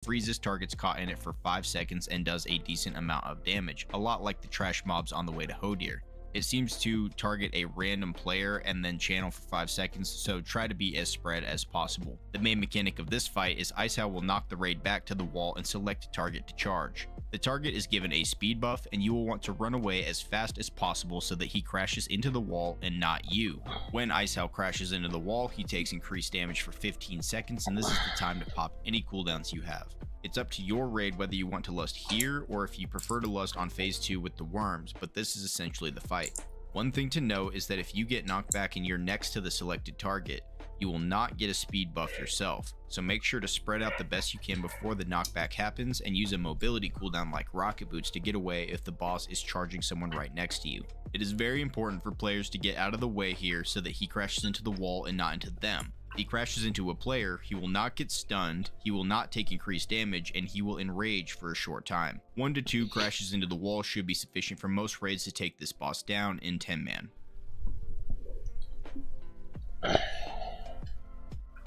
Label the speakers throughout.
Speaker 1: freezes targets caught in it for 5 seconds and does a decent amount of damage, a lot like the trash mobs on the way to Hodir. It seems to target a random player and then channel for 5 seconds, so try to be as spread as possible. The main mechanic of this fight is Icehowl will knock the raid back to the wall and select a target to charge. The target is given a speed buff and you will want to run away as fast as possible so that he crashes into the wall and not you. When Icehowl crashes into the wall, he takes increased damage for 15 seconds and this is the time to pop any cooldowns you have. It's up to your raid whether you want to lust here or if you prefer to lust on phase 2 with the worms, but this is essentially the fight. One thing to know is that if you get knocked back and you're next to the selected target, you will not get a speed buff yourself, so make sure to spread out the best you can before the knockback happens and use a mobility cooldown like rocket boots to get away if the boss is charging someone right next to you. It is very important for players to get out of the way here so that he crashes into the wall and not into them. If he crashes into a player, he will not get stunned, he will not take increased damage, and he will enrage for a short time. 1 to 2 crashes into the wall should be sufficient for most raids to take this boss down in 10 man.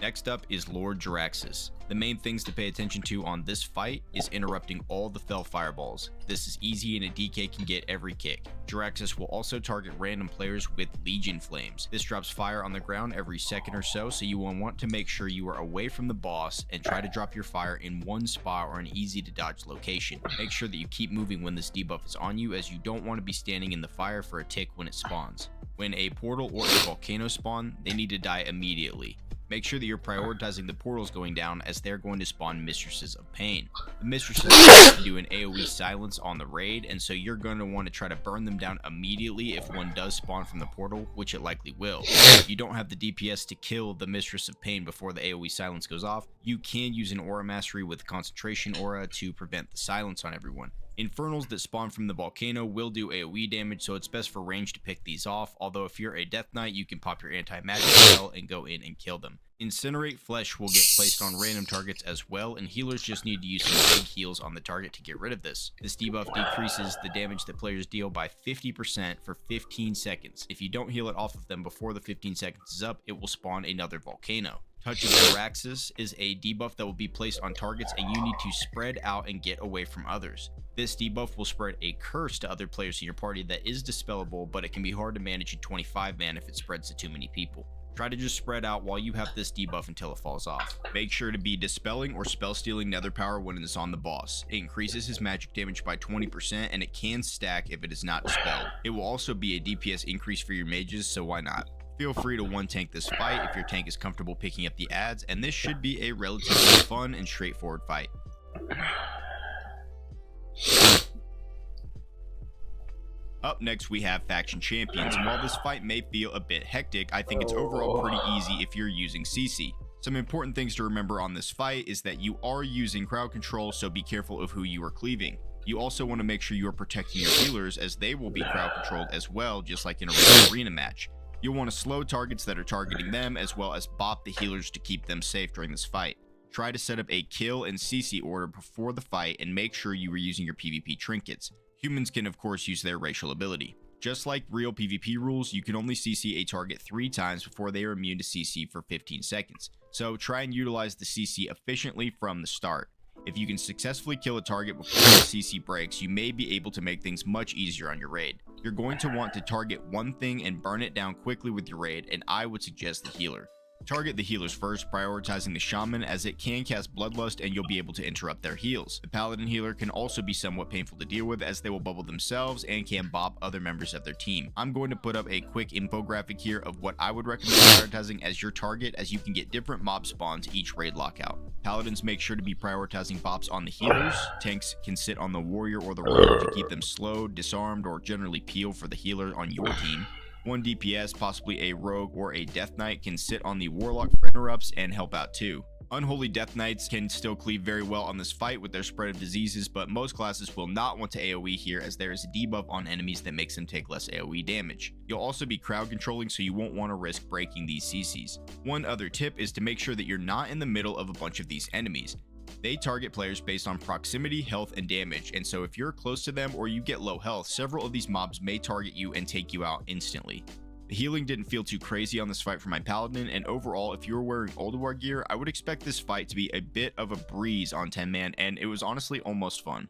Speaker 1: Next up is Lord Jaraxxus. The main things to pay attention to on this fight is interrupting all the fell fireballs. This is easy and a DK can get every kick. Jaraxxus will also target random players with Legion Flames. This drops fire on the ground every second or so you will want to make sure you are away from the boss and try to drop your fire in one spot or an easy to dodge location. Make sure that you keep moving when this debuff is on you as you don't want to be standing in the fire for a tick when it spawns. When a portal or a volcano spawn, they need to die immediately. Make sure that you're prioritizing the portals going down as they're going to spawn Mistresses of Pain. The Mistresses do an AoE silence on the raid, and so you're going to want to try to burn them down immediately if one does spawn from the portal, which it likely will. If you don't have the DPS to kill the Mistress of Pain before the AoE silence goes off, you can use an Aura Mastery with Concentration Aura to prevent the silence on everyone. Infernals that spawn from the volcano will do AoE damage, so it's best for range to pick these off, although if you're a Death Knight, you can pop your anti-magic spell and go in and kill them. Incinerate Flesh will get placed on random targets as well, and healers just need to use some big heals on the target to get rid of this. This debuff decreases the damage that players deal by 50% for 15 seconds. If you don't heal it off of them before the 15 seconds is up, it will spawn another volcano. Touch of Jaraxxus is a debuff that will be placed on targets and you need to spread out and get away from others. This debuff will spread a curse to other players in your party that is dispellable, but it can be hard to manage in 25 man if it spreads to too many people. Try to just spread out while you have this debuff until it falls off. Make sure to be dispelling or spell stealing nether power when it is on the boss. It increases his magic damage by 20% and it can stack if it is not dispelled. It will also be a DPS increase for your mages, so why not? Feel free to one tank this fight if your tank is comfortable picking up the adds, and this should be a relatively fun and straightforward fight. Up next we have Faction Champions, and while this fight may feel a bit hectic, I think it's overall pretty easy if you're using CC. Some important things to remember on this fight is that you are using crowd control, so be careful of who you are cleaving. You also want to make sure you are protecting your healers as they will be crowd controlled as well, just like in a real arena match. You'll want to slow targets that are targeting them as well as bop the healers to keep them safe during this fight. Try to set up a kill and CC order before the fight and make sure you are using your PvP trinkets. Humans can of course use their racial ability. Just like real PvP rules, you can only CC a target 3 times before they are immune to CC for 15 seconds. So try and utilize the CC efficiently from the start. If you can successfully kill a target before the CC breaks, you may be able to make things much easier on your raid. You're going to want to target one thing and burn it down quickly with your raid, and I would suggest the healer. Target the healers first, prioritizing the shaman as it can cast bloodlust and you'll be able to interrupt their heals. The paladin healer can also be somewhat painful to deal with as they will bubble themselves and can bop other members of their team. I'm going to put up a quick infographic here of what I would recommend prioritizing as your target, as you can get different mob spawns each raid lockout. Paladins make sure to be prioritizing bops on the healers. Tanks can sit on the warrior or the rogue to keep them slowed, disarmed, or generally peel for the healer on your team. One DPS, possibly a rogue or a death knight, can sit on the warlock for interrupts and help out too. Unholy Death Knights can still cleave very well on this fight with their spread of diseases, but most classes will not want to AoE here as there is a debuff on enemies that makes them take less AoE damage. You'll also be crowd controlling, so you won't want to risk breaking these CCs. One other tip is to make sure that you're not in the middle of a bunch of these enemies. They target players based on proximity, health, and damage, and so if you're close to them or you get low health, several of these mobs may target you and take you out instantly. The healing didn't feel too crazy on this fight for my paladin, and overall, if you were wearing Ulduar gear, I would expect this fight to be a bit of a breeze on 10 man, and it was honestly almost fun.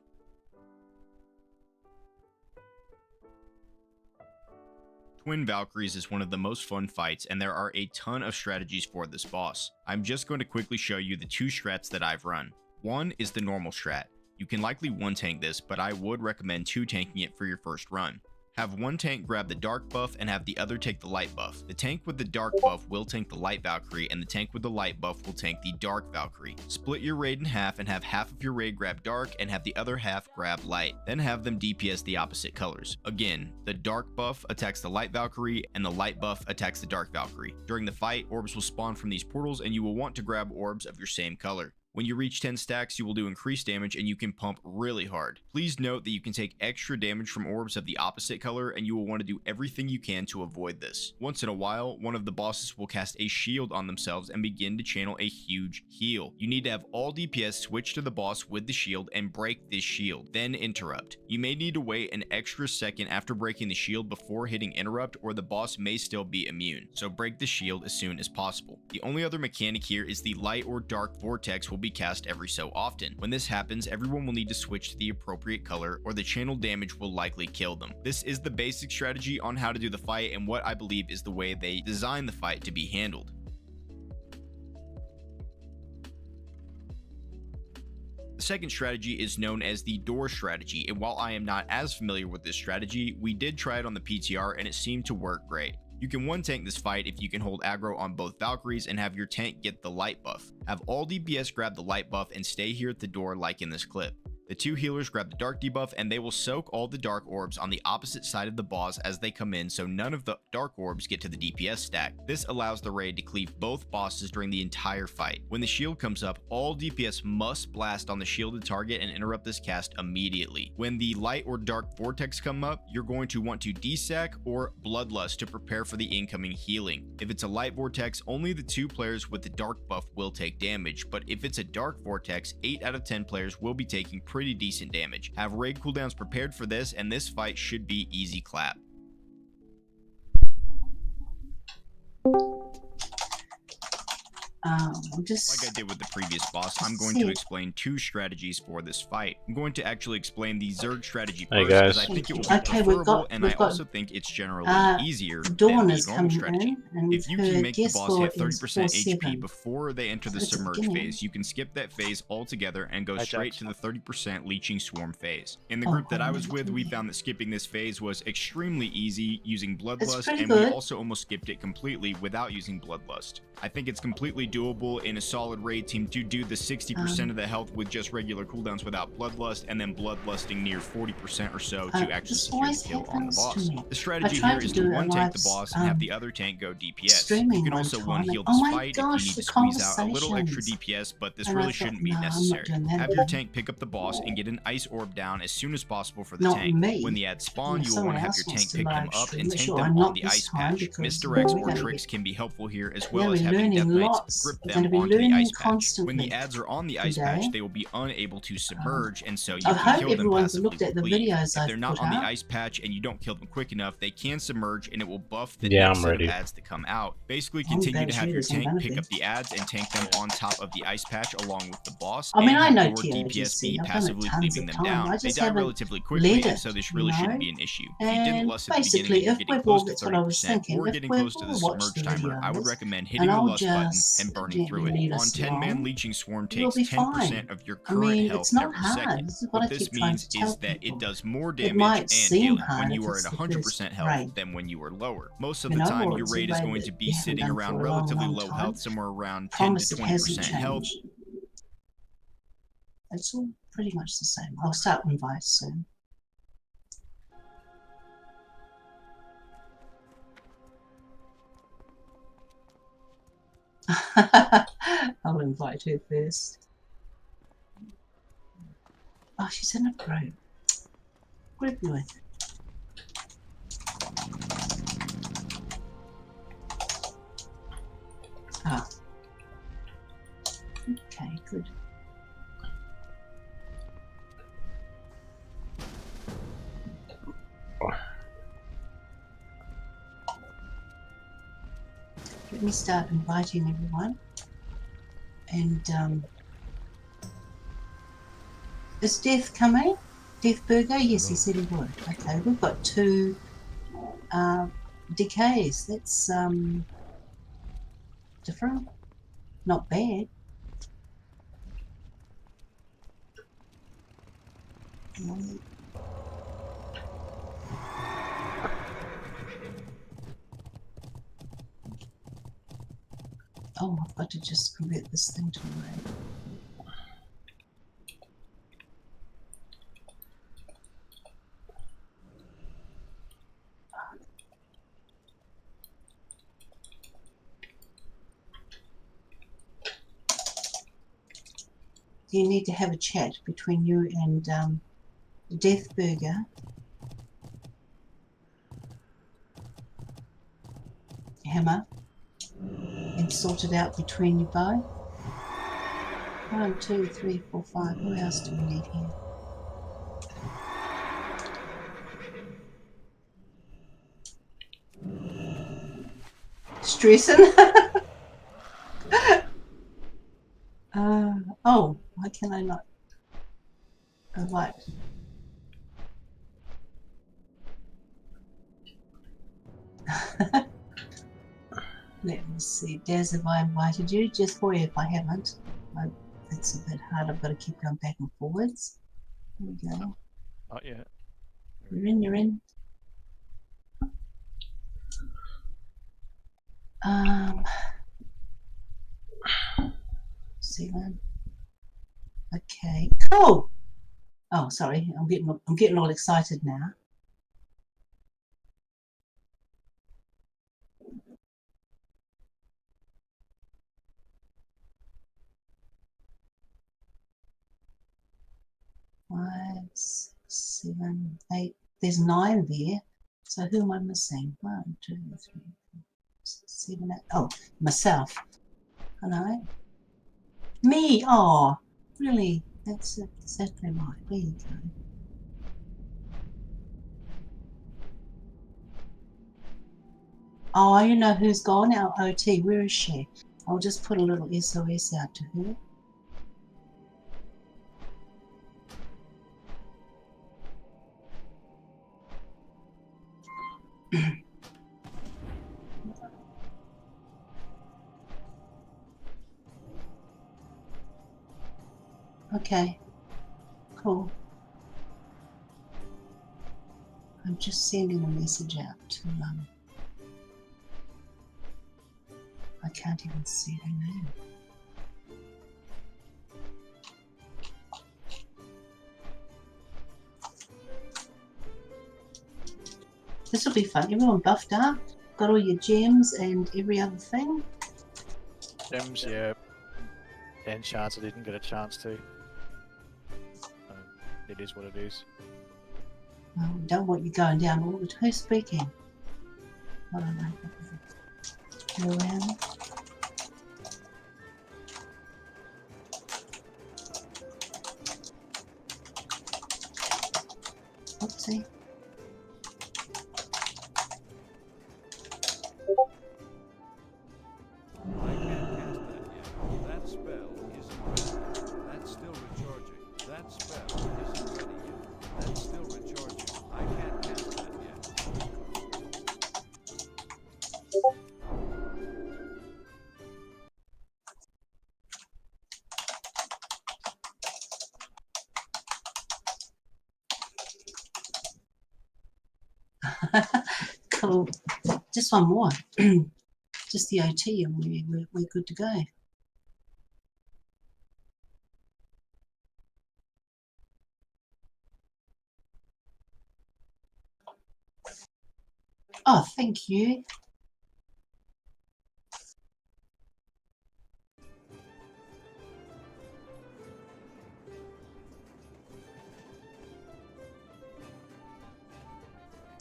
Speaker 1: Twin Valkyries is one of the most fun fights, and there are a ton of strategies for this boss. I'm just going to quickly show you the 2 strats that I've run. One is the normal strat. You can likely 1-tank this, but I would recommend 2-tanking it for your first run. Have one tank grab the dark buff and have the other take the light buff. The tank with the dark buff will tank the light Valkyrie, and the tank with the light buff will tank the dark Valkyrie. Split your raid in half and have half of your raid grab dark and have the other half grab light. Then have them DPS the opposite colors. Again, the dark buff attacks the light Valkyrie and the light buff attacks the dark Valkyrie. During the fight, orbs will spawn from these portals and you will want to grab orbs of your same color. When you reach 10 stacks, you will do increased damage and you can pump really hard. Please note that you can take extra damage from orbs of the opposite color, and you will want to do everything you can to avoid this. Once in a while, one of the bosses will cast a shield on themselves and begin to channel a huge heal. You need to have all DPS switch to the boss with the shield and break this shield, then interrupt. You may need to wait an extra second after breaking the shield before hitting interrupt, or the boss may still be immune, so break the shield as soon as possible. The only other mechanic here is the light or dark vortex will be cast every so often. When this happens, everyone will need to switch to the appropriate color, or the channel damage will likely kill them. This is the basic strategy on how to do the fight and what I believe is the way they designed the fight to be handled. The second strategy is known as the door strategy, and while I am not as familiar with this strategy, we did try it on the PTR and it seemed to work great. You can 1-tank this fight if you can hold aggro on both Valkyries and have your tank get the light buff. Have all DPS grab the light buff and stay here at the door like in this clip. The 2 healers grab the dark debuff and they will soak all the dark orbs on the opposite side of the boss as they come in, so none of the dark orbs get to the DPS stack. This allows the raid to cleave both bosses during the entire fight. When the shield comes up, all DPS must blast on the shielded target and interrupt this cast immediately. When the light or dark vortex come up, you're going to want to desack or bloodlust to prepare for the incoming healing. If it's a light vortex, only the 2 players with the dark buff will take damage, but if it's a dark vortex, 8 out of 10 players will be taking pretty decent damage. Have raid cooldowns prepared for this, and this fight should be easy clap. Like I did with the previous boss, I'm going to explain 2 strategies for this fight. I'm going to actually explain the Zerg strategy first, because I think it will be preferable, and I also think it's generally easier than the normal strategy. If you can make the boss hit 30% HP before they enter the submerge phase, you can skip that phase altogether and go straight to the 30% leeching swarm phase. In the group that I was with, we found that skipping this phase was extremely easy using Bloodlust, and we also almost skipped it completely without using Bloodlust. I think it's completely doable in a solid raid team to do the 60% of the health with just regular cooldowns without Bloodlust, and then Bloodlusting near 40% or so to actually secure the kill on the boss. The strategy here is to 1-tank the boss and have the other tank go DPS. You can also 1-heal this fight if you need to squeeze out a little extra DPS, but this really shouldn't be necessary. Have your tank pick up the boss and get an ice orb down as soon as possible for the tank. When the ads spawn, you will want to have your tank pick them up and tank them on the ice patch. Misdirects or tricks can be helpful here, as well as having Death Knights grip them onto the ice patch. When the ads are on the ice patch, they will be unable to submerge, and so you can kill them passively with bleed. If they're not on the ice patch and you don't kill them quick enough, they can submerge and it will buff the next set of ads that come out. Basically, continue to have your tank pick up the ads and tank them on top of the ice patch along with the boss, and have your DPS be passively cleaving them down. They die relatively quickly, and so this really shouldn't be an issue. If you didn't lust at the beginning and you're getting close to 30% or getting close to the submerge timer, I would recommend hitting the lust button and burning through it. On 10-man leeching swarm takes 10% of your current health every second. What this means is that it does more damage and healing when you are at 100% health than when you are lower. Most of the time, your raid is going to be sitting around relatively low health, somewhere around 10 to 20% health.
Speaker 2: It's all pretty much the same. I'll start on Vice soon. I'll invite her first. Oh, she's in a group. Group you with. Ah. Okay, good. let me start inviting everyone. And is Death coming? Death Burger? Yes, he said he would. Okay, we've got 2 decays. That's different. Not bad. Oh, I've got to just convert this thing to a raid. You need to have a chat between you and Death Burger. Hammer. And sort it out between you both. 1, 2, 3, 4, 5. Who else do we need here? Stressing? Oh, why can I not? Oh, right. Let me see. Daz, have I invited you? Just for you if I haven't. It's a bit hard. I've got to keep going back and forwards. There we go.
Speaker 3: Not yet.
Speaker 2: You're in, you're in. Sealand. Okay, cool. Oh, sorry, I'm getting all excited now. Five, 6, 7, 8. There's 9 there. So who am I missing? 1, 2, 3, 4, 6, 7, 8. Oh, myself. Hello. Me. Oh, really? That's exactly right. There you go. Oh, you know who's gone? Our OT. Where is she? I'll just put a little SOS out to her. Okay, cool. I'm just sending a message out to I can't even see her name. This will be fun. Everyone buffed up, got all your gems and every other thing.
Speaker 3: Gems, yeah. Enchants, I didn't get a chance to. It is what it is.
Speaker 2: Well, we don't want you going down all the time. Who's speaking? I don't know. Go around. Oopsie.
Speaker 4: I can't cast that yet. That spell isn't ready. That's still recharging. That spell isn't ready yet. That's still recharging. I can't cast that yet.
Speaker 2: Cool. Just one more. Just the OT and we're good to go. Oh, thank you.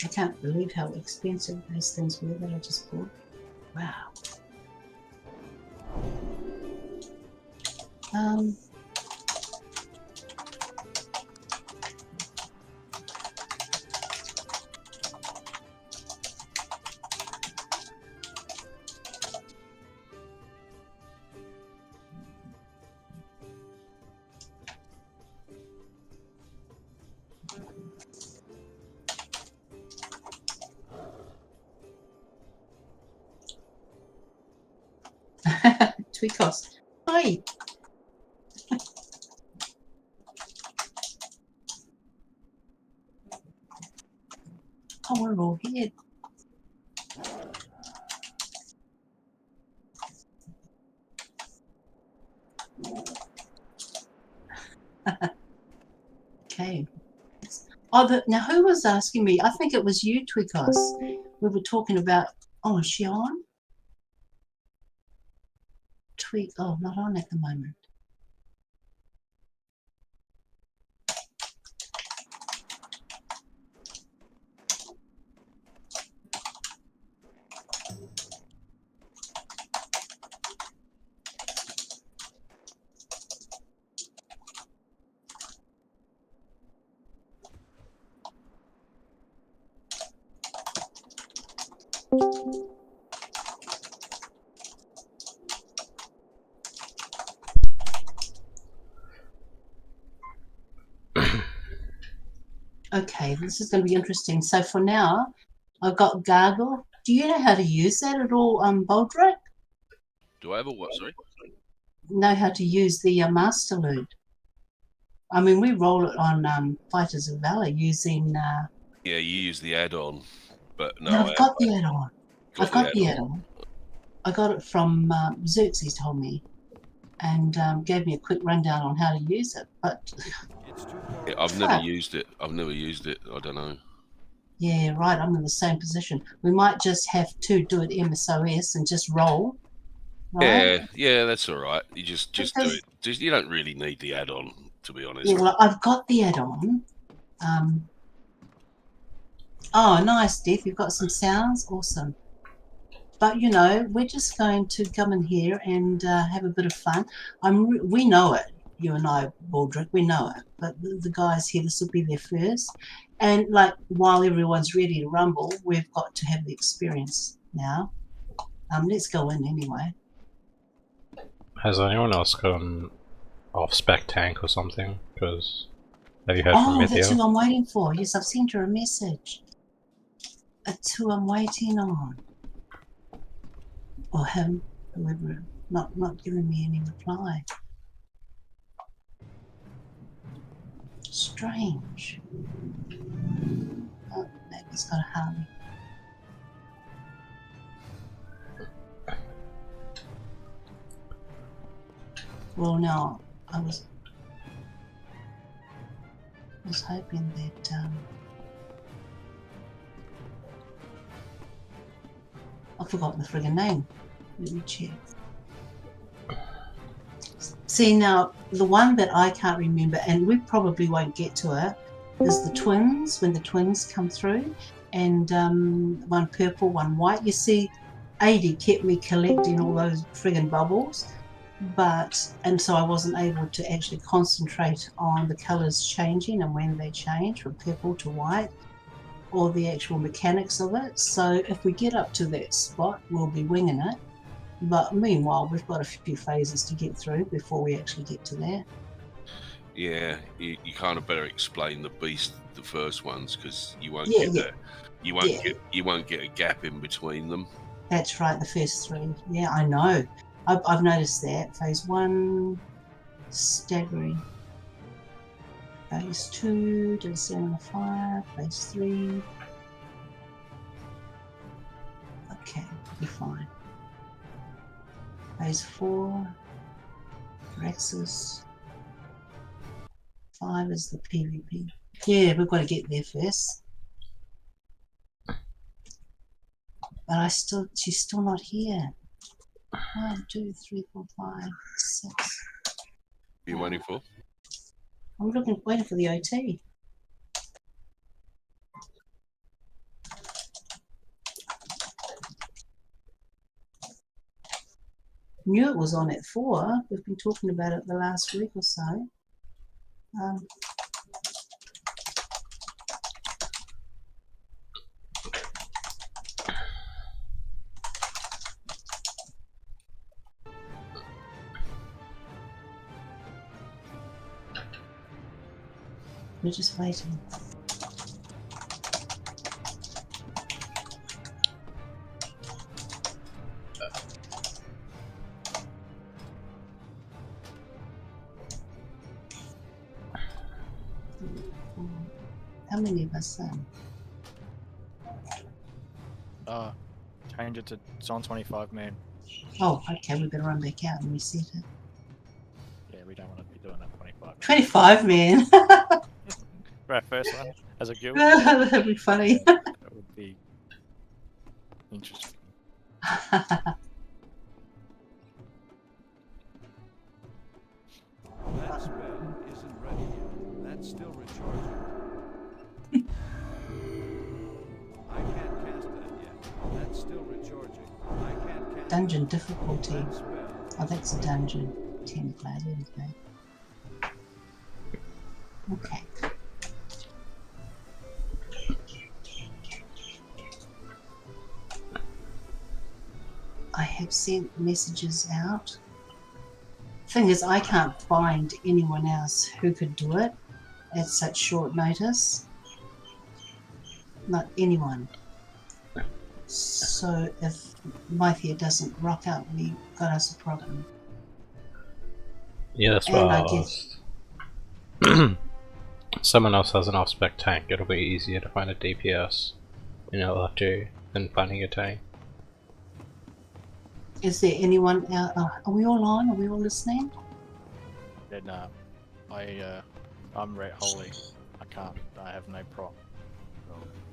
Speaker 2: I can't believe how expensive those things were that I just bought. Wow. Tweakos. Hi. Oh, we're all here. Okay. Oh, now who was asking me? I think it was you, Tweakos. We were talking about. Oh, is she on? Tweak. Oh, not on at the moment. Okay, this is going to be interesting. So for now, I've got Gargle. Do you know how to use that at all, Boldrick?
Speaker 5: Do I have a what, sorry?
Speaker 2: Know how to use the Master Loot? I mean, we roll it on Fighters of Valor using...
Speaker 5: Yeah, you use the add-on, but no,
Speaker 2: I've got the add-on. I've got the
Speaker 5: add-on.
Speaker 2: add-on. I got it from Xerxes told me, and gave me a quick rundown on how to use it. But
Speaker 5: Yeah, I've never used it. I've never used it. I don't know.
Speaker 2: yeah, right. I'm in the same position. We might just have to do it MSOS and just roll. Right?
Speaker 5: Yeah, that's all right. You just do
Speaker 2: Because-
Speaker 5: it. Just, you don't really need the add-on, to be honest.
Speaker 2: Yeah, well, I've got the add-on. Oh, nice, Steve. You've got some sounds. Awesome. But, you know, we're just going to come in here and have a bit of fun. We know it. You and I, Baldrick, we know it. But the guys here, this will be their first. And, like, while everyone's ready to rumble, we've got to have the experience now. Let's go in anyway.
Speaker 6: Has anyone else gone off spec tank or something? Because have you heard from
Speaker 2: Oh,
Speaker 6: Mythia?
Speaker 2: that's who I'm waiting for. Yes, I've sent her a message. That's who I'm waiting on. Or him, whoever, not giving me any reply. Strange. Oh, maybe he's got a Harley. Well, no, I was hoping that I've forgotten the friggin' name. Let me check. See, now, the one that I can't remember, and we probably won't get to it, is the twins, when the twins come through, and one purple, one white. You see, AD kept me collecting all those friggin' bubbles, and so I wasn't able to actually concentrate on the colours changing and when they change from purple to white, or the actual mechanics of it. So if we get up to that spot, we'll be winging it. But meanwhile, we've got a few phases to get through before we actually get to that.
Speaker 5: Yeah, you kind of better explain the beast, the first ones, because you won't
Speaker 2: Yeah,
Speaker 5: get
Speaker 2: yeah.
Speaker 5: that. You won't get a gap in between them.
Speaker 2: That's right, the first three. Yeah, I know. I've noticed that. Phase 1, staggering. Phase 2, did 7 of 5. Phase 3. Okay, we'll be fine. Phase 4, Rexus. 5 is the PvP. Yeah, we've got to get there first. But she's still not here. 1, 2, 3, 4, 5, 6.
Speaker 5: What are you waiting for?
Speaker 2: I'm waiting for the OT. Knew it was on at 4. We've been talking about it the last week or so. We're just waiting. How many of us?
Speaker 3: Change it to it's on 25 man.
Speaker 2: Oh, okay. We better run back out and reset it.
Speaker 3: Yeah, we don't want to be doing that 25.
Speaker 2: 25 man.
Speaker 3: For our first one, as a guild,
Speaker 2: That'd be funny.
Speaker 3: that would be interesting.
Speaker 4: That spell isn't ready yet. That's still recharging. I can't cast that yet. That's still recharging. I can't cast
Speaker 2: Dungeon
Speaker 4: that.
Speaker 2: difficulty.
Speaker 4: That spell.
Speaker 2: Oh, that's a dungeon. 10 player. There we go. Okay. I have sent messages out. Thing is, I can't find anyone else who could do it at such short notice. Not anyone. So if Mythia doesn't rock out, we got us a problem.
Speaker 6: Yeah, that's
Speaker 2: And
Speaker 6: what I
Speaker 2: I guess-
Speaker 6: asked. Someone else has an off-spec tank, it'll be easier to find a DPS in LF2 than finding a tank.
Speaker 2: Is there anyone out? Are we all on? Are we all listening?
Speaker 3: Then I'm red holy. I can't. I have no prop.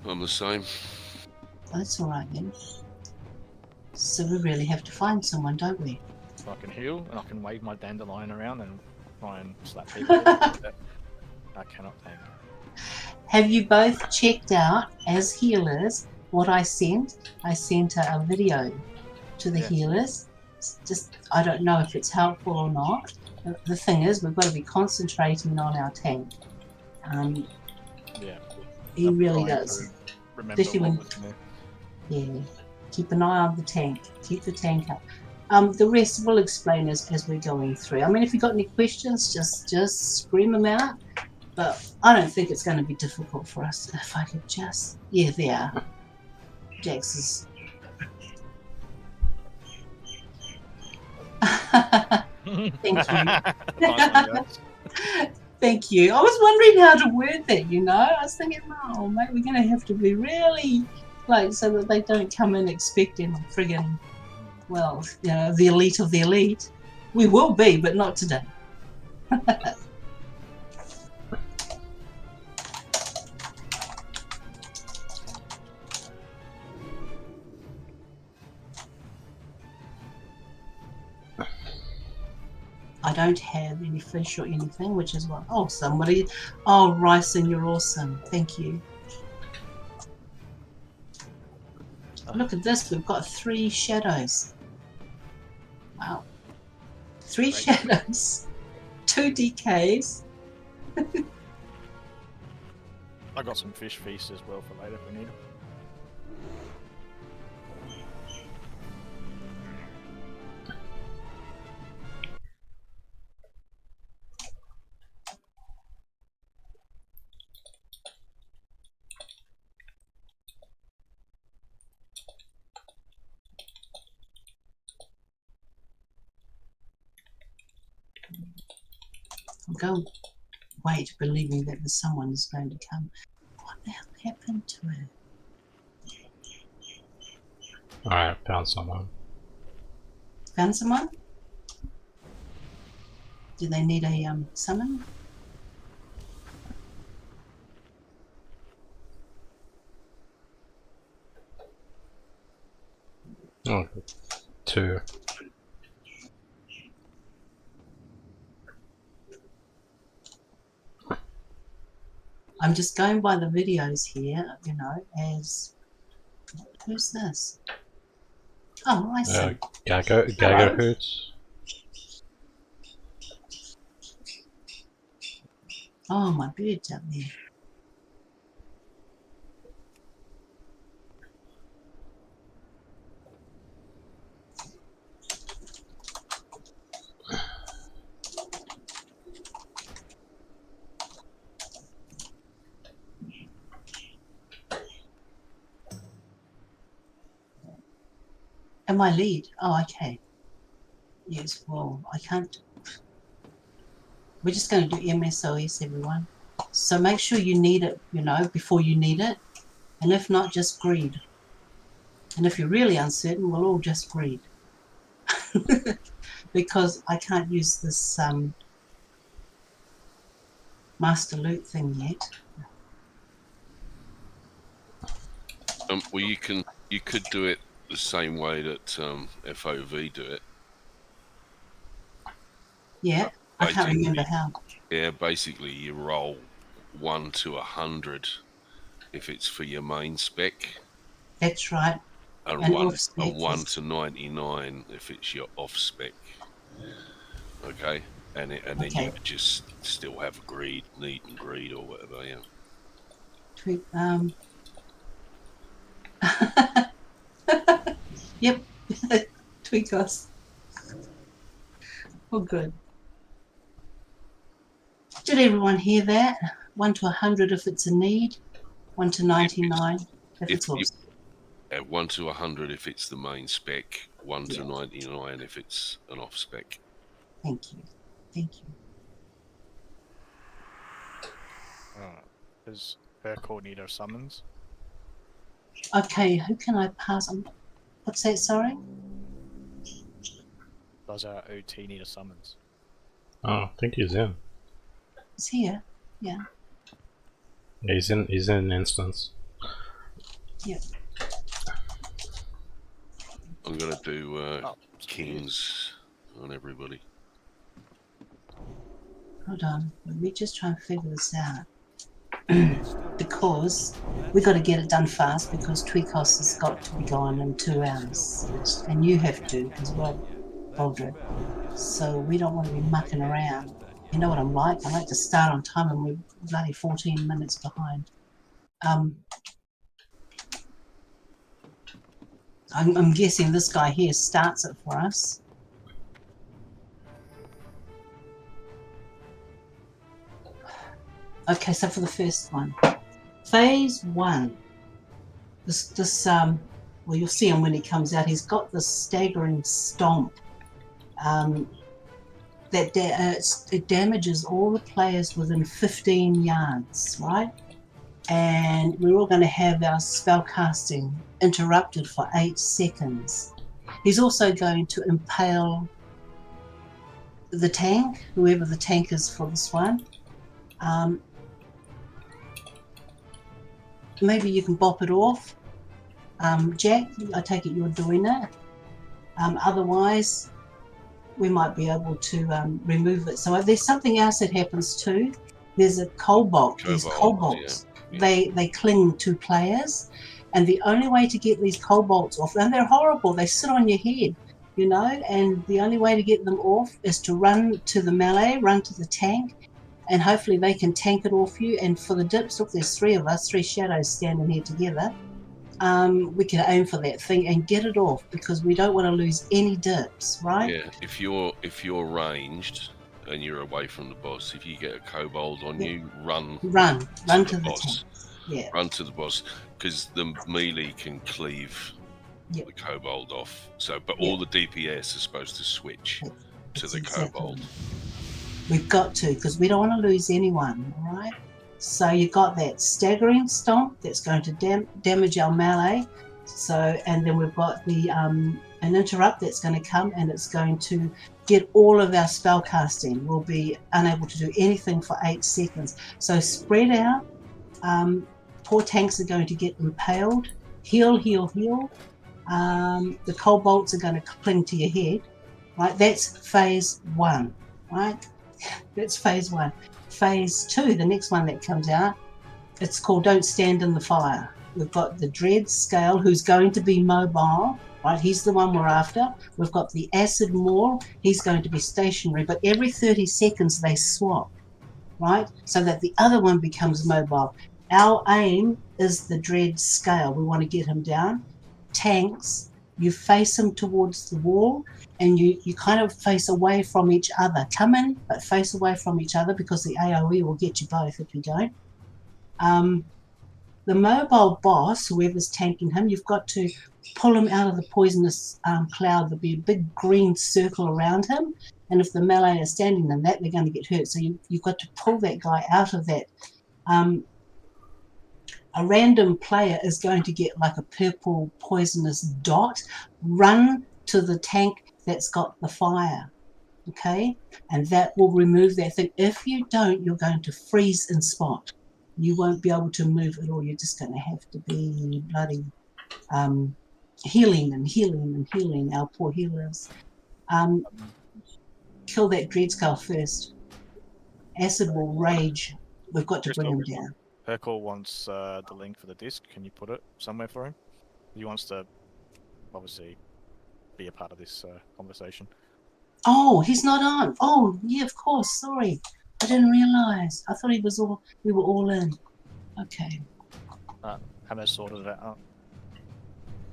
Speaker 5: I'm the same.
Speaker 2: Oh, that's all right then. So we really have to find someone, don't we?
Speaker 3: So I can heal and I can wave my dandelion around and try and slap people. But I cannot tank.
Speaker 2: Have you both checked out as healers what I sent? I sent a video to the
Speaker 3: Yeah.
Speaker 2: healers. It's just I don't know if it's helpful or not. The thing is, we've got to be concentrating on our tank.
Speaker 3: Yeah.
Speaker 2: He
Speaker 3: I'm
Speaker 2: really
Speaker 3: trying
Speaker 2: does.
Speaker 3: to Remember
Speaker 2: Especially
Speaker 3: what
Speaker 2: when-
Speaker 3: was in there.
Speaker 2: Yeah. Keep an eye on the tank. Keep the tank up. The rest we'll explain as we're going through. I mean, if you've got any questions, just scream them out. But I don't think it's going to be difficult for us. If I could just... Yeah, there. Jax is... Thank you.
Speaker 3: Nice one, guys.
Speaker 2: Thank you. I was wondering how to word that, you know. I was thinking, oh, mate, we're going to have to be really... Like, so that they don't come in expecting friggin', well, you know, the elite of the elite. We will be, but not today. I don't have any fish or anything, which is what... Oh, somebody... Oh, Ryson, you're awesome. Thank you. Look at this. We've got 3 shadows. Wow. 3
Speaker 3: Great.
Speaker 2: shadows. 2 DKs.
Speaker 3: I got some fish feast as well for later if we need them.
Speaker 2: I'm going wait, believing that there's someone is going to come. What the hell happened to her?
Speaker 6: Alright, found someone.
Speaker 2: Found someone? Do they need a summon?
Speaker 6: Oh, 2.
Speaker 2: I'm just going by the videos here, you know, as... Who's this? Oh, I see.
Speaker 6: Gago Hoots.
Speaker 2: Oh, my bird's up there. Am I lead? Oh, okay. Yes, well, I can't. We're just going to do MSOS, everyone. So make sure you need it, you know, before you need it. And if not, just greed. And if you're really uncertain, we'll all just greed. Because I can't use this master loot thing yet.
Speaker 5: Well, you could do it the same way that FOV do it.
Speaker 2: Yeah, I can't
Speaker 5: Basically-
Speaker 2: remember how.
Speaker 5: Yeah, basically you roll 1 to 100 if it's for your main spec,
Speaker 2: That's right.
Speaker 5: and,
Speaker 2: And
Speaker 5: 1
Speaker 2: off-spec
Speaker 5: and 1
Speaker 2: is-
Speaker 5: to 99 if it's your off spec. Okay, and then
Speaker 2: Okay.
Speaker 5: you just still have greed, need, and greed, or whatever. Yeah.
Speaker 2: Tweet, yep, tweak us. Oh, good. Did everyone hear that? 1 to 100 if it's a need, 1 to 99 if it's
Speaker 5: If you-
Speaker 2: off.
Speaker 5: At 1 to 100 if it's the main spec, 1 to
Speaker 2: Yeah.
Speaker 5: 99 if it's an off spec.
Speaker 2: Thank you. Thank you.
Speaker 3: Does Burkle need her summons?
Speaker 2: Okay, who can I pass on? What's that, sorry?
Speaker 3: Does our OT need a summons?
Speaker 6: Oh, I think he's in.
Speaker 2: It's here. Yeah.
Speaker 6: Yeah, he's in an instance.
Speaker 2: Yeah.
Speaker 5: I'm gonna do
Speaker 3: Oh,
Speaker 5: kings on everybody.
Speaker 2: Hold on. Let me just try and figure this out.
Speaker 4: It's still
Speaker 2: Because we got to get it done fast because Tweakos has got to be gone in 2 hours. And you have to as well, Aldred. So we don't want to be mucking around. You know what I'm like? I like to start on time and we're bloody 14 minutes behind. I'm guessing this guy here starts it for us. Okay, so for the first one. Phase 1. Well, you'll see him when he comes out. He's got this staggering stomp. It damages all the players within 15 yards, right? And we're all going to have our spell casting interrupted for 8 seconds. He's also going to impale the tank, whoever the tank is for this one. Maybe you can bop it off. Jack, I take it you're doing it. Otherwise, we might be able to remove it. So there's something else that happens too. There's a cobalt. These cobalts,
Speaker 5: yeah.
Speaker 2: they cling to players, and the only way to get these cobalts off, and they're horrible. They sit on your head, you know. And the only way to get them off is to run to the melee, run to the tank, and hopefully they can tank it off you. And for the dips, look, there's 3 of us, 3 shadows standing here together. We can aim for that thing and get it off because we don't want to lose any dips, right?
Speaker 5: Yeah, if you're ranged and you're away from the boss, if you get a kobold on
Speaker 2: Yeah.
Speaker 5: you, run
Speaker 2: Run to the
Speaker 5: boss.
Speaker 2: tank. Yeah.
Speaker 5: Run to the boss because the melee can cleave
Speaker 2: Yep.
Speaker 5: the kobold off. So, but
Speaker 2: Yeah.
Speaker 5: all the DPS are supposed to switch to
Speaker 2: That's
Speaker 5: the
Speaker 2: exactly
Speaker 5: kobold.
Speaker 2: right. We've got to, because we don't want to lose anyone, all right? So you've got that staggering stomp that's going to damage our melee. So, and then we've got the an interrupt that's going to come and it's going to get all of our spell casting. We'll be unable to do anything for 8 seconds. So spread out. Poor tanks are going to get impaled. Heal, heal, heal. The cobalts are going to cling to your head. Right, that's phase 1. Right, that's phase 1. Phase 2, the next one that comes out, it's called Don't Stand in the Fire. We've got the Dread Scale, who's going to be mobile, right? He's the one we're after. We've got the Acid Maul, he's going to be stationary, but every 30 seconds they swap, right? So that the other one becomes mobile. Our aim is the Dread Scale. We want to get him down. Tanks, you face him towards the wall, and you kind of face away from each other. Come in, but face away from each other because the AoE will get you both if you don't. The mobile boss, whoever's tanking him, you've got to pull him out of the poisonous cloud. There'll be a big green circle around him, and if the melee are standing in that, they're going to get hurt. So you've got to pull that guy out of that A random player is going to get like a purple poisonous dot. Run to the tank that's got the fire, okay? And that will remove that thing. If you don't, you're going to freeze in spot. You won't be able to move at all. You're just going to have to be bloody healing and healing and healing, our poor healers. Kill that dread skull first. Acid will rage. We've got to bring him down.
Speaker 3: Hercule wants the link for the disc. Can you put it somewhere for him? He wants to, obviously, be a part of this conversation.
Speaker 2: Oh, he's not on. Oh, yeah, of course. Sorry, I didn't realise. I thought we were all in. Okay.
Speaker 3: Hammer sorted it out.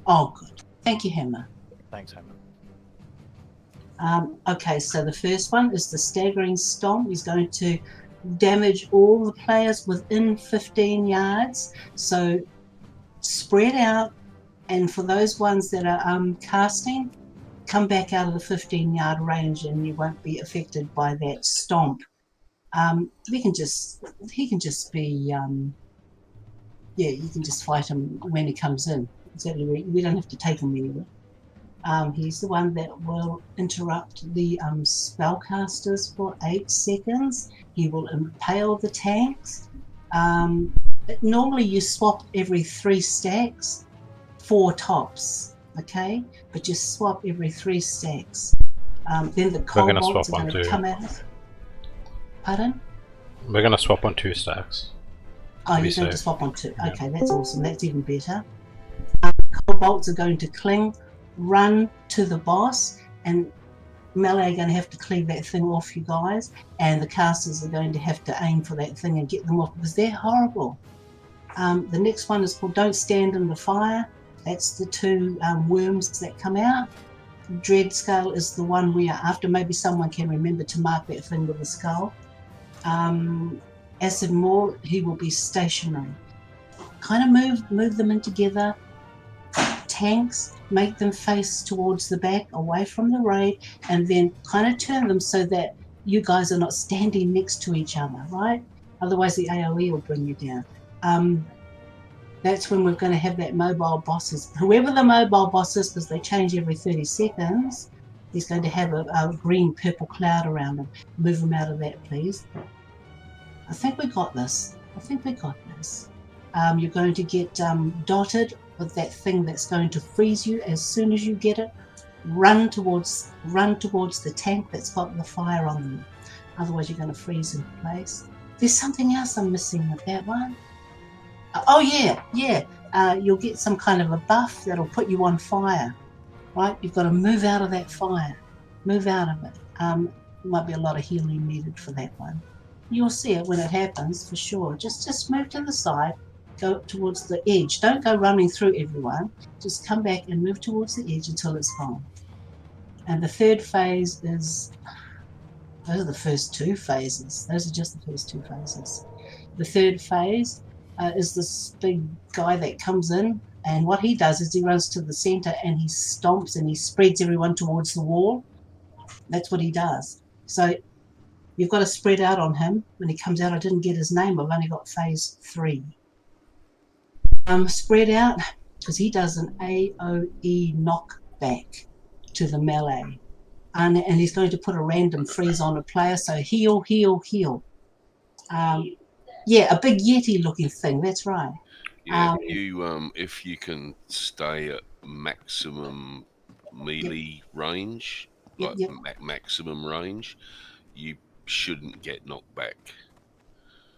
Speaker 2: Oh, good. Thank you, Hammer.
Speaker 3: Thanks, Hammer.
Speaker 2: Okay, so the first one is the staggering stomp. He's going to damage all the players within 15 yards. So spread out, and for those ones that are casting, come back out of the 15-yard range, and you won't be affected by that stomp. He can just be you can just fight him when he comes in. Exactly, we don't have to take him anywhere. He's the one that will interrupt the spellcasters for 8 seconds. He will impale the tanks. Normally you swap every 3 stacks, 4 tops, okay? But you swap every 3 stacks. Then the kobolds are going to come at us. Pardon?
Speaker 6: We're going to swap on 2 stacks.
Speaker 2: Oh, you're going to swap on 2.
Speaker 6: Yeah.
Speaker 2: Okay, that's awesome. That's even better. Kobolds are going to cling, run to the boss, and melee are going to have to cleave that thing off, you guys, and the casters are going to have to aim for that thing and get them off because they're horrible. The next one is called Don't Stand in the Fire. That's the 2 worms that come out. Dread Skull is the one we are after. Maybe someone can remember to mark that thing with a skull. Acid Maw, he will be stationary. Kind of move them in together. Tanks, make them face towards the back, away from the raid, and then kind of turn them so that you guys are not standing next to each other, right? Otherwise the AoE will bring you down. That's when we're going to have that mobile bosses. Whoever the mobile boss is, because they change every 30 seconds, he's going to have a green purple cloud around him. Move him out of that, please. I think we got this. You're going to get dotted with that thing that's going to freeze you as soon as you get it. Run towards the tank that's got the fire on them. Otherwise you're going to freeze in place. There's something else I'm missing with that one. Oh yeah. You'll get some kind of a buff that'll put you on fire. Right? You've got to move out of that fire. Move out of it. Might be a lot of healing needed for that one. You'll see it when it happens for sure. Just move to the side. Go towards the edge. Don't go running through everyone. Just come back and move towards the edge until it's gone. And the third phase is... Those are the first 2 phases. Those are just the first 2 phases. The third phase is this big guy that comes in, and what he does is he runs to the center and he stomps and he spreads everyone towards the wall. That's what he does. So you've got to spread out on him. When he comes out, I didn't get his name. I've only got phase 3. Spread out, because he does an AoE knockback to the melee. And he's going to put a random freeze on a player, so heal. Yeah, a big Yeti looking thing, that's right.
Speaker 5: Yeah, if you can stay at maximum melee range, maximum range, you shouldn't get knocked back.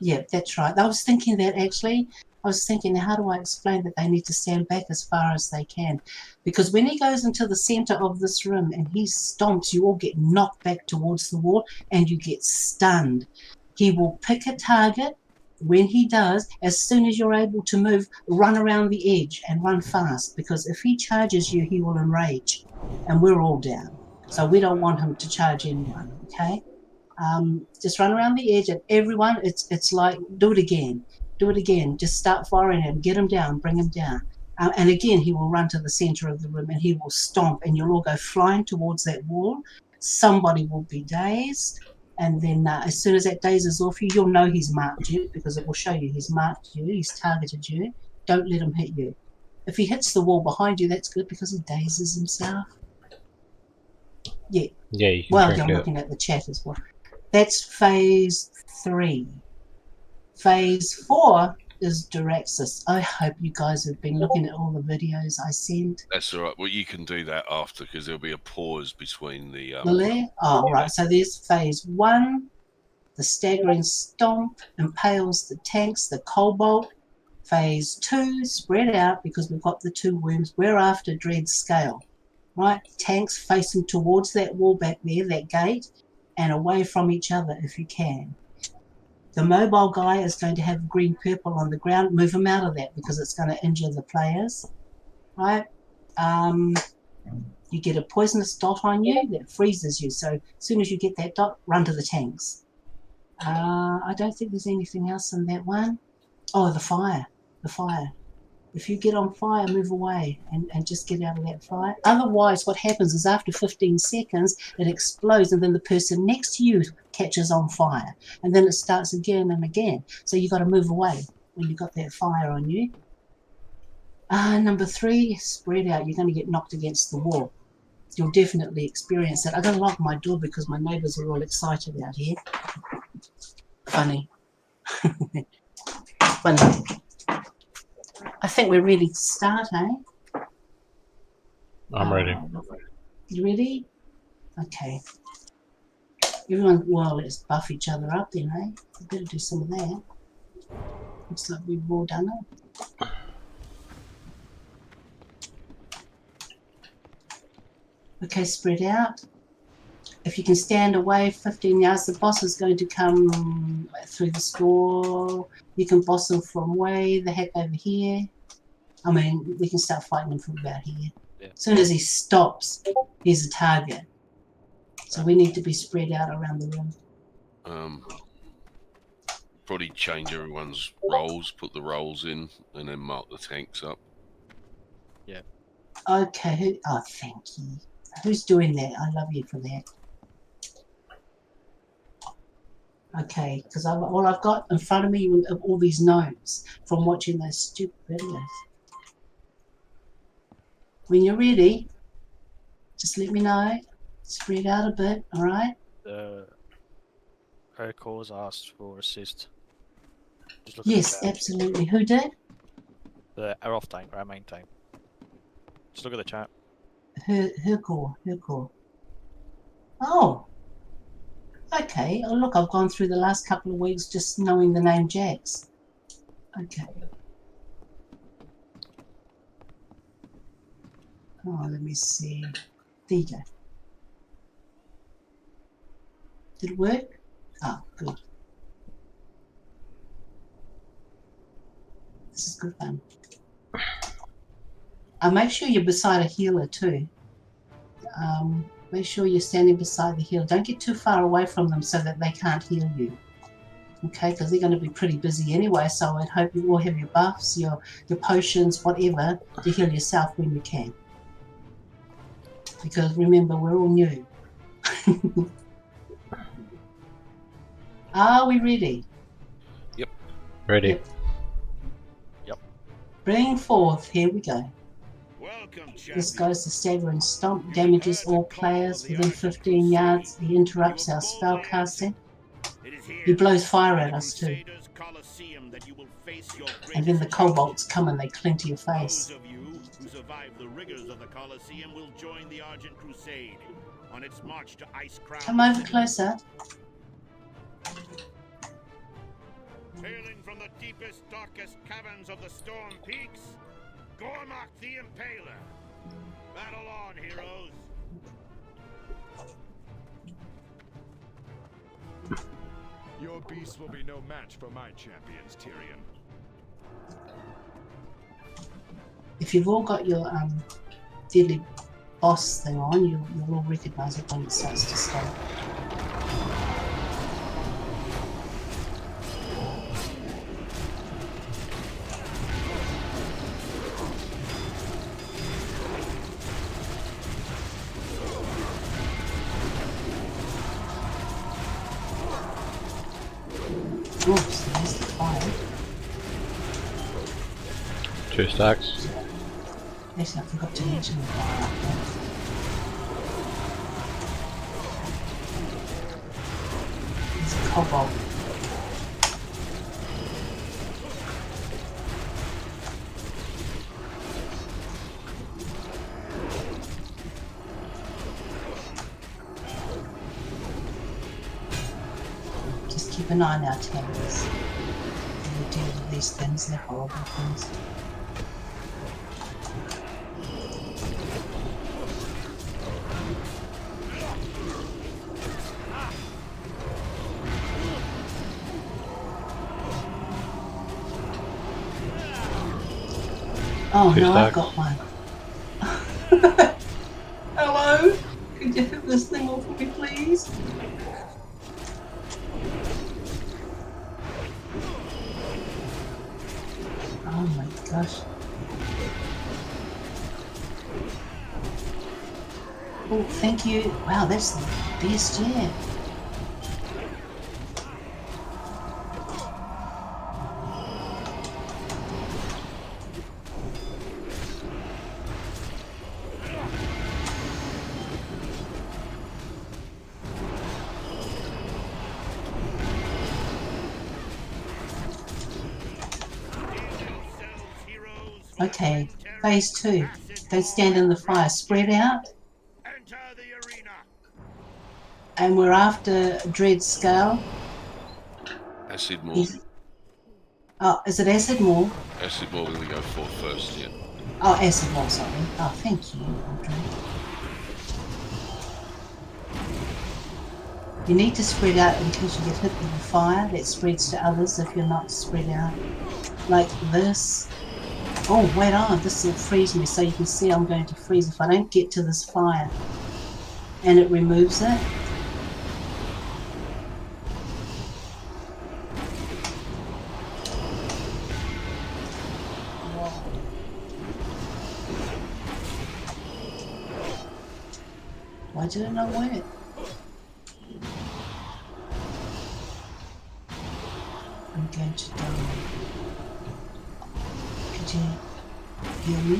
Speaker 2: Yeah, that's right. I was thinking that actually. I was thinking, how do I explain that they need to stand back as far as they can? Because when he goes into the center of this room and he stomps, you all get knocked back towards the wall and you get stunned. He will pick a target. When he does, as soon as you're able to move, run around the edge and run fast, because if he charges you, he will enrage, and we're all down. So we don't want him to charge anyone, okay? Just run around the edge, and everyone, it's like, do it again. Just start firing him, get him down, bring him down. And again, he will run to the center of the room and he will stomp, and you'll all go flying towards that wall. Somebody will be dazed. And then as soon as that dazes off you, you'll know he's marked you because it will show you he's marked you, he's targeted you. Don't let him hit you. If he hits the wall behind you, that's good because he dazes himself. Yeah.
Speaker 6: Yeah, you can
Speaker 2: Well,
Speaker 6: drink
Speaker 2: I'm
Speaker 6: it.
Speaker 2: looking at the chat as well. That's phase 3. Phase 4 is Duraxis. I hope you guys have been looking at all the videos I sent.
Speaker 5: That's all right. Well, you can do that after because there'll be a pause between the.
Speaker 2: Will there? Oh, right. So there's phase 1. The staggering stomp impales the tanks, the cobalt. Phase 2, spread out because we've got the 2 worms. We're after Dread Scale, right? Tanks facing towards that wall back there, that gate, and away from each other if you can. The mobile guy is going to have green-purple on the ground. Move him out of that because it's going to injure the players, right? You get a poisonous dot on you that freezes you. So as soon as you get that dot, run to the tanks. I don't think there's anything else in that one. Oh, the fire. The fire. If you get on fire, move away and just get out of that fire. Otherwise, what happens is after 15 seconds, it explodes and then the person next to you catches on fire. And then it starts again and again. So you've got to move away when you've got that fire on you. Number 3, spread out. You're going to get knocked against the wall. You'll definitely experience that. I'm going to lock my door because my neighbours are all excited out here. Funny. Funny. I think we're ready to start, eh?
Speaker 6: I'm ready.
Speaker 2: You ready? Okay. Everyone, well, let's buff each other up then, eh? We better do some of that. Looks like we've all done it. Okay, spread out. If you can stand away 15 yards, the boss is going to come through the store. You can boss him from way the heck over here. I mean, we can start fighting him from about here.
Speaker 3: Yeah.
Speaker 2: As soon as he stops, he's a target. So we need to be spread out around the room.
Speaker 5: Probably change everyone's roles, put the roles in, and then mark the tanks up.
Speaker 3: Yeah.
Speaker 2: Okay. Oh, thank you. Who's doing that? I love you for that. Okay, because all I've got in front of me are all these notes from watching those stupid videos. When you're ready, just let me know. Spread out a bit, all right?
Speaker 3: Her cause asked for assist. Just look at
Speaker 2: Yes,
Speaker 3: the chat.
Speaker 2: absolutely. Who did?
Speaker 3: Our off tank, our main tank. Just look at the chat.
Speaker 2: Her call. Oh. Okay. Oh, look, I've gone through the last couple of weeks just knowing the name Jax. Okay. Oh, let me see. There you go. Did it work? Ah, good. This is good fun. Make sure you're beside a healer too. Make sure you're standing beside the healer. Don't get too far away from them so that they can't heal you. Okay, because they're going to be pretty busy anyway, so I'd hope you all have your buffs, your potions, whatever, to heal yourself when you can. Because remember, we're all new. Are we ready?
Speaker 5: Yep.
Speaker 6: Ready.
Speaker 3: Yep.
Speaker 2: Bring forth, here we go.
Speaker 7: Welcome,
Speaker 2: This goes to staggering stomp, damages all players within 15 yards. He interrupts our spell casting. He blows fire at us too. And then the kobolds come and they cling to your face.
Speaker 7: Those of you who survive the rigors of the Colosseum will join the Argent Crusade on its march to Ice Crown.
Speaker 2: Come over closer.
Speaker 7: Hailing from the deepest, darkest caverns of the Storm Peaks, Gormak the Impaler. Battle on, heroes.
Speaker 4: Your beasts will be no match for my champions, Tyrion.
Speaker 2: If you've all got your deadly boss thing on, you'll all recognise it when it starts to start. fire.
Speaker 6: 2 stacks.
Speaker 2: Actually, I forgot to mention the fire up there. There's a cobalt. Just keep an eye on our tables. When we deal with these things, they're horrible things. Oh
Speaker 6: 2
Speaker 2: no, I've
Speaker 6: stacks.
Speaker 2: got one. Hello? Could you hit this thing off of me, please? Oh my gosh. Oh, thank you. Wow, that's the best yet. Okay, phase 2. Don't stand in the fire. Spread out.
Speaker 7: Enter the arena.
Speaker 2: And we're after Dread Scale.
Speaker 5: Acid Maul.
Speaker 2: Oh, is it Acid Maul?
Speaker 5: Acid Maul, we're going to go for first, yeah.
Speaker 2: Oh, Acid Maul, sorry. Oh, thank you, Audrey. You need to spread out in case you get hit with the fire that spreads to others if you're not spread out. Like this. Oh, wait on. This will freeze me, so you can see I'm going to freeze if I don't get to this fire. And it removes it. Why did it not work? I'm going to die. Could you hear me?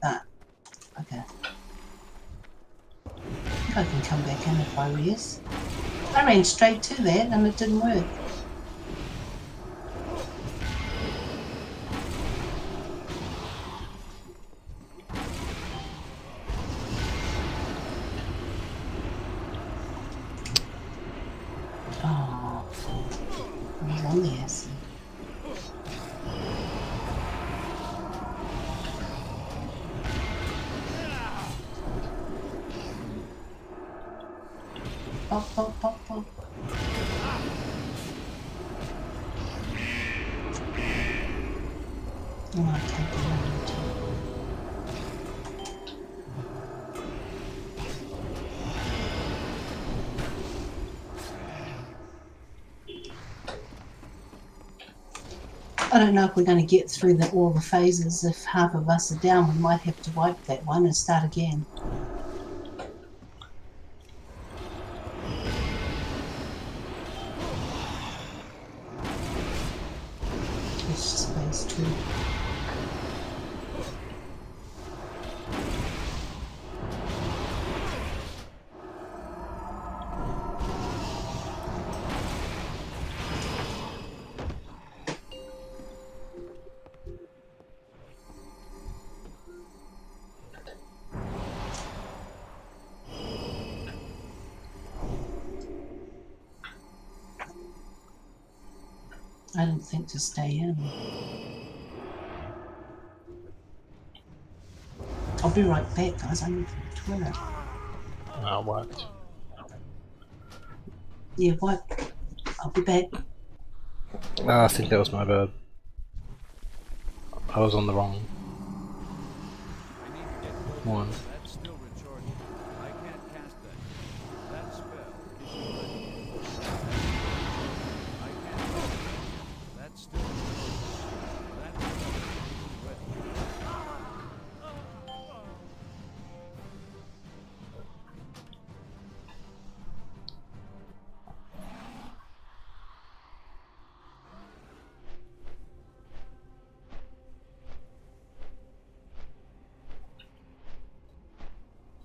Speaker 2: Ah, okay. I think I can come back in if I rest. I ran straight to that and it didn't work. Oh, I was on the acid. Pop, pop, pop, pop. Oh, I can't do it. I don't know if we're going to get through all the phases. If half of us are down, we might have to wipe that one and start again. It's just phase 2. I didn't think to stay in. I'll be right back, guys. I need to Twitter.
Speaker 6: What?
Speaker 2: Yeah, what? I'll be back.
Speaker 6: I think that was my bad. I was on the wrong
Speaker 4: I need to get closer.
Speaker 6: one.
Speaker 4: That's still recharging. I can't cast that. That spell isn't ready. I can't cast that. That's still recharging. That spell isn't ready.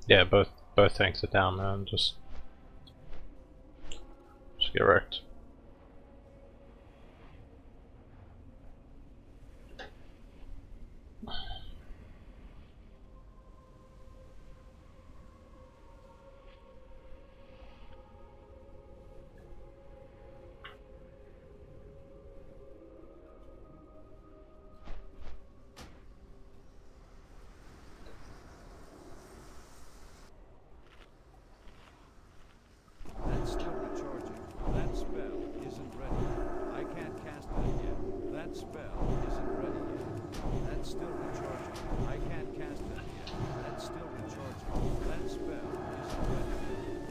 Speaker 6: Yeah, both tanks are down, man. Just get wrecked.
Speaker 4: That's still recharging. That spell isn't ready. I can't cast that yet. That spell isn't ready yet. That's still recharging. I can't cast that yet. That's still recharging. That spell isn't ready yet.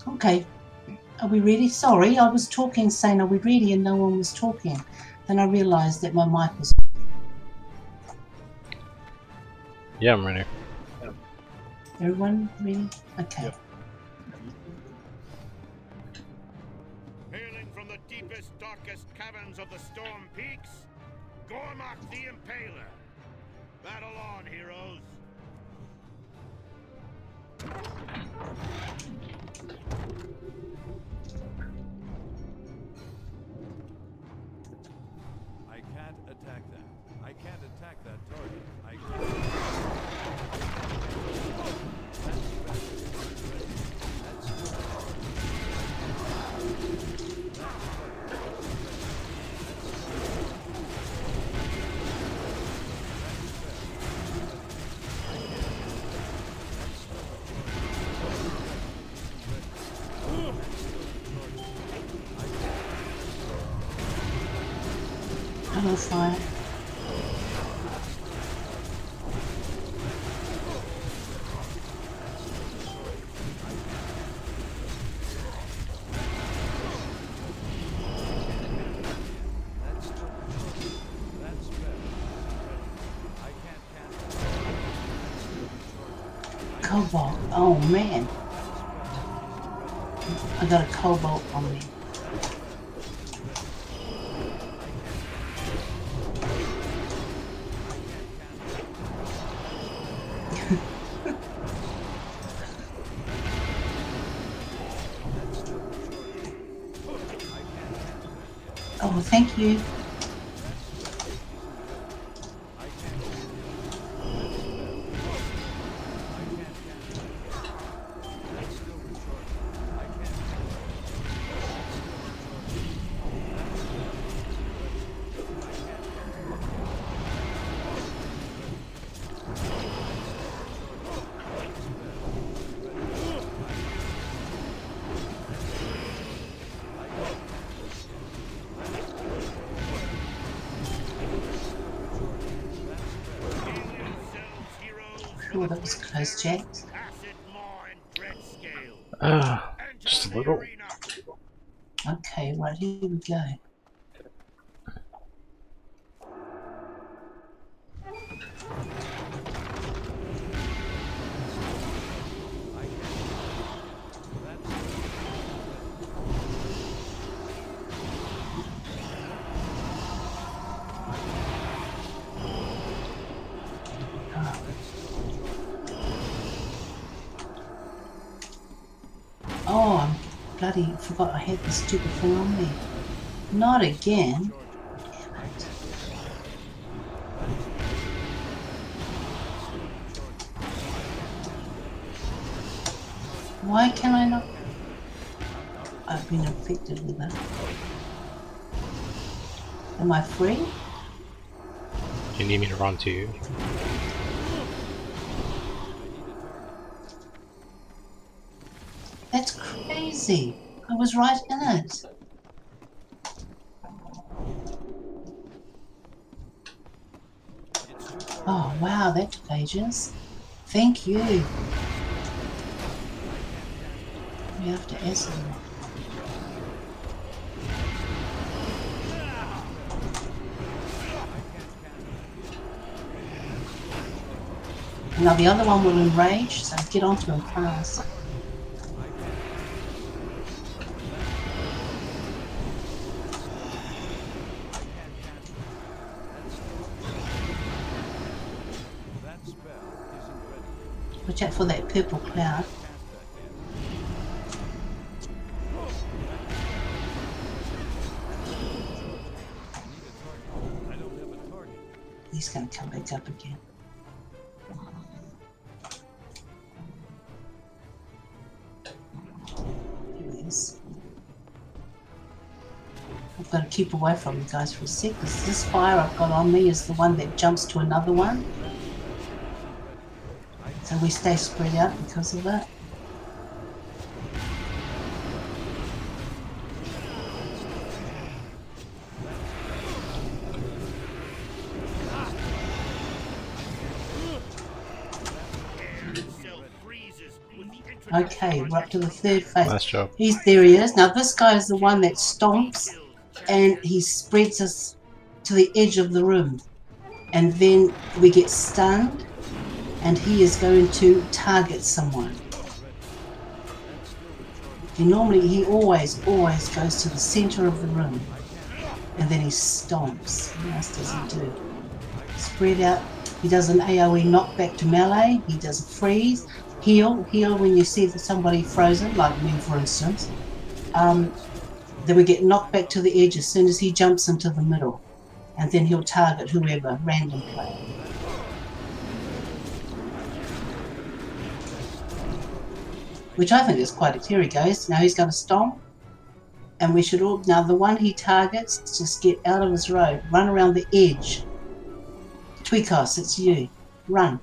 Speaker 2: Okay, are we ready? Sorry, I was talking, saying, are we ready? And no one was talking. Then I realised that my mic was.
Speaker 6: Yeah, I'm ready.
Speaker 2: Everyone ready? Okay.
Speaker 3: Yep.
Speaker 7: Hailing from the deepest, darkest caverns of the Storm Peaks, Gormak the Impaler. Battle on, heroes.
Speaker 4: I can't attack that. I can't attack that target. I can't. That spell isn't ready. That's still recharging. That spell isn't ready.
Speaker 2: Hello, fire. Cobalt. Oh man. I got a cobalt on me. Oh, thank you. Oh, that was close, Jack.
Speaker 7: Acid maw and dread scale.
Speaker 6: Just a
Speaker 7: Enter the
Speaker 6: little.
Speaker 7: arena.
Speaker 2: Okay, right, here we go. Oh, I bloody forgot I had this stupid thing on me. Not again. Damn it. Why can I not? I've been infected with it. Am I free?
Speaker 6: Do you need me to run to you?
Speaker 2: That's crazy. I was right in it. Oh wow, that took ages. Thank you. We have to acid them. Now the other one will enrage, so get onto him fast. Watch out for that purple cloud. He's going to come back up again. Here he is. I've got to keep away from you guys for a sec, because this fire I've got on me is the one that jumps to another one. So we stay spread out because of that. Okay, we're up to the third phase.
Speaker 6: Nice job.
Speaker 2: There he is. Now this guy is the one that stomps and he spreads us to the edge of the room. And then we get stunned and he is going to target someone. He always goes to the center of the room and then he stomps. What else does he do? Spread out. He does an AoE knockback to melee. He does a freeze. Heal when you see somebody frozen, like me for instance. Then we get knocked back to the edge as soon as he jumps into the middle. And then he'll target whoever, random player. Which I think is quite here he goes. Now he's going to stomp. And we should all, now the one he targets, just get out of his road. Run around the edge. Tweakos, it's you. Run.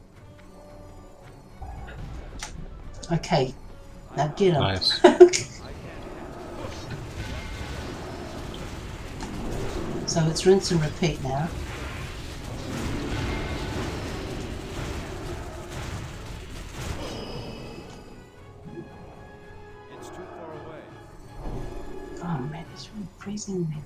Speaker 2: Okay. Now get him.
Speaker 6: Nice.
Speaker 2: So it's rinse and repeat now.
Speaker 4: It's too far away.
Speaker 2: Oh man, it's really freezing me.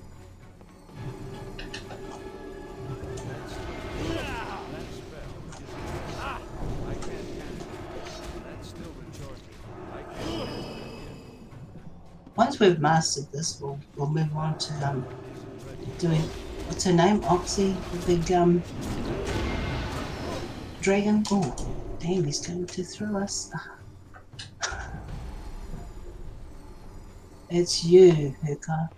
Speaker 2: Once we've mastered this, we'll move on to doing, what's her name? Aussie, the big dragon. Oh, damn, he's going to throw us. It's you, Hooker.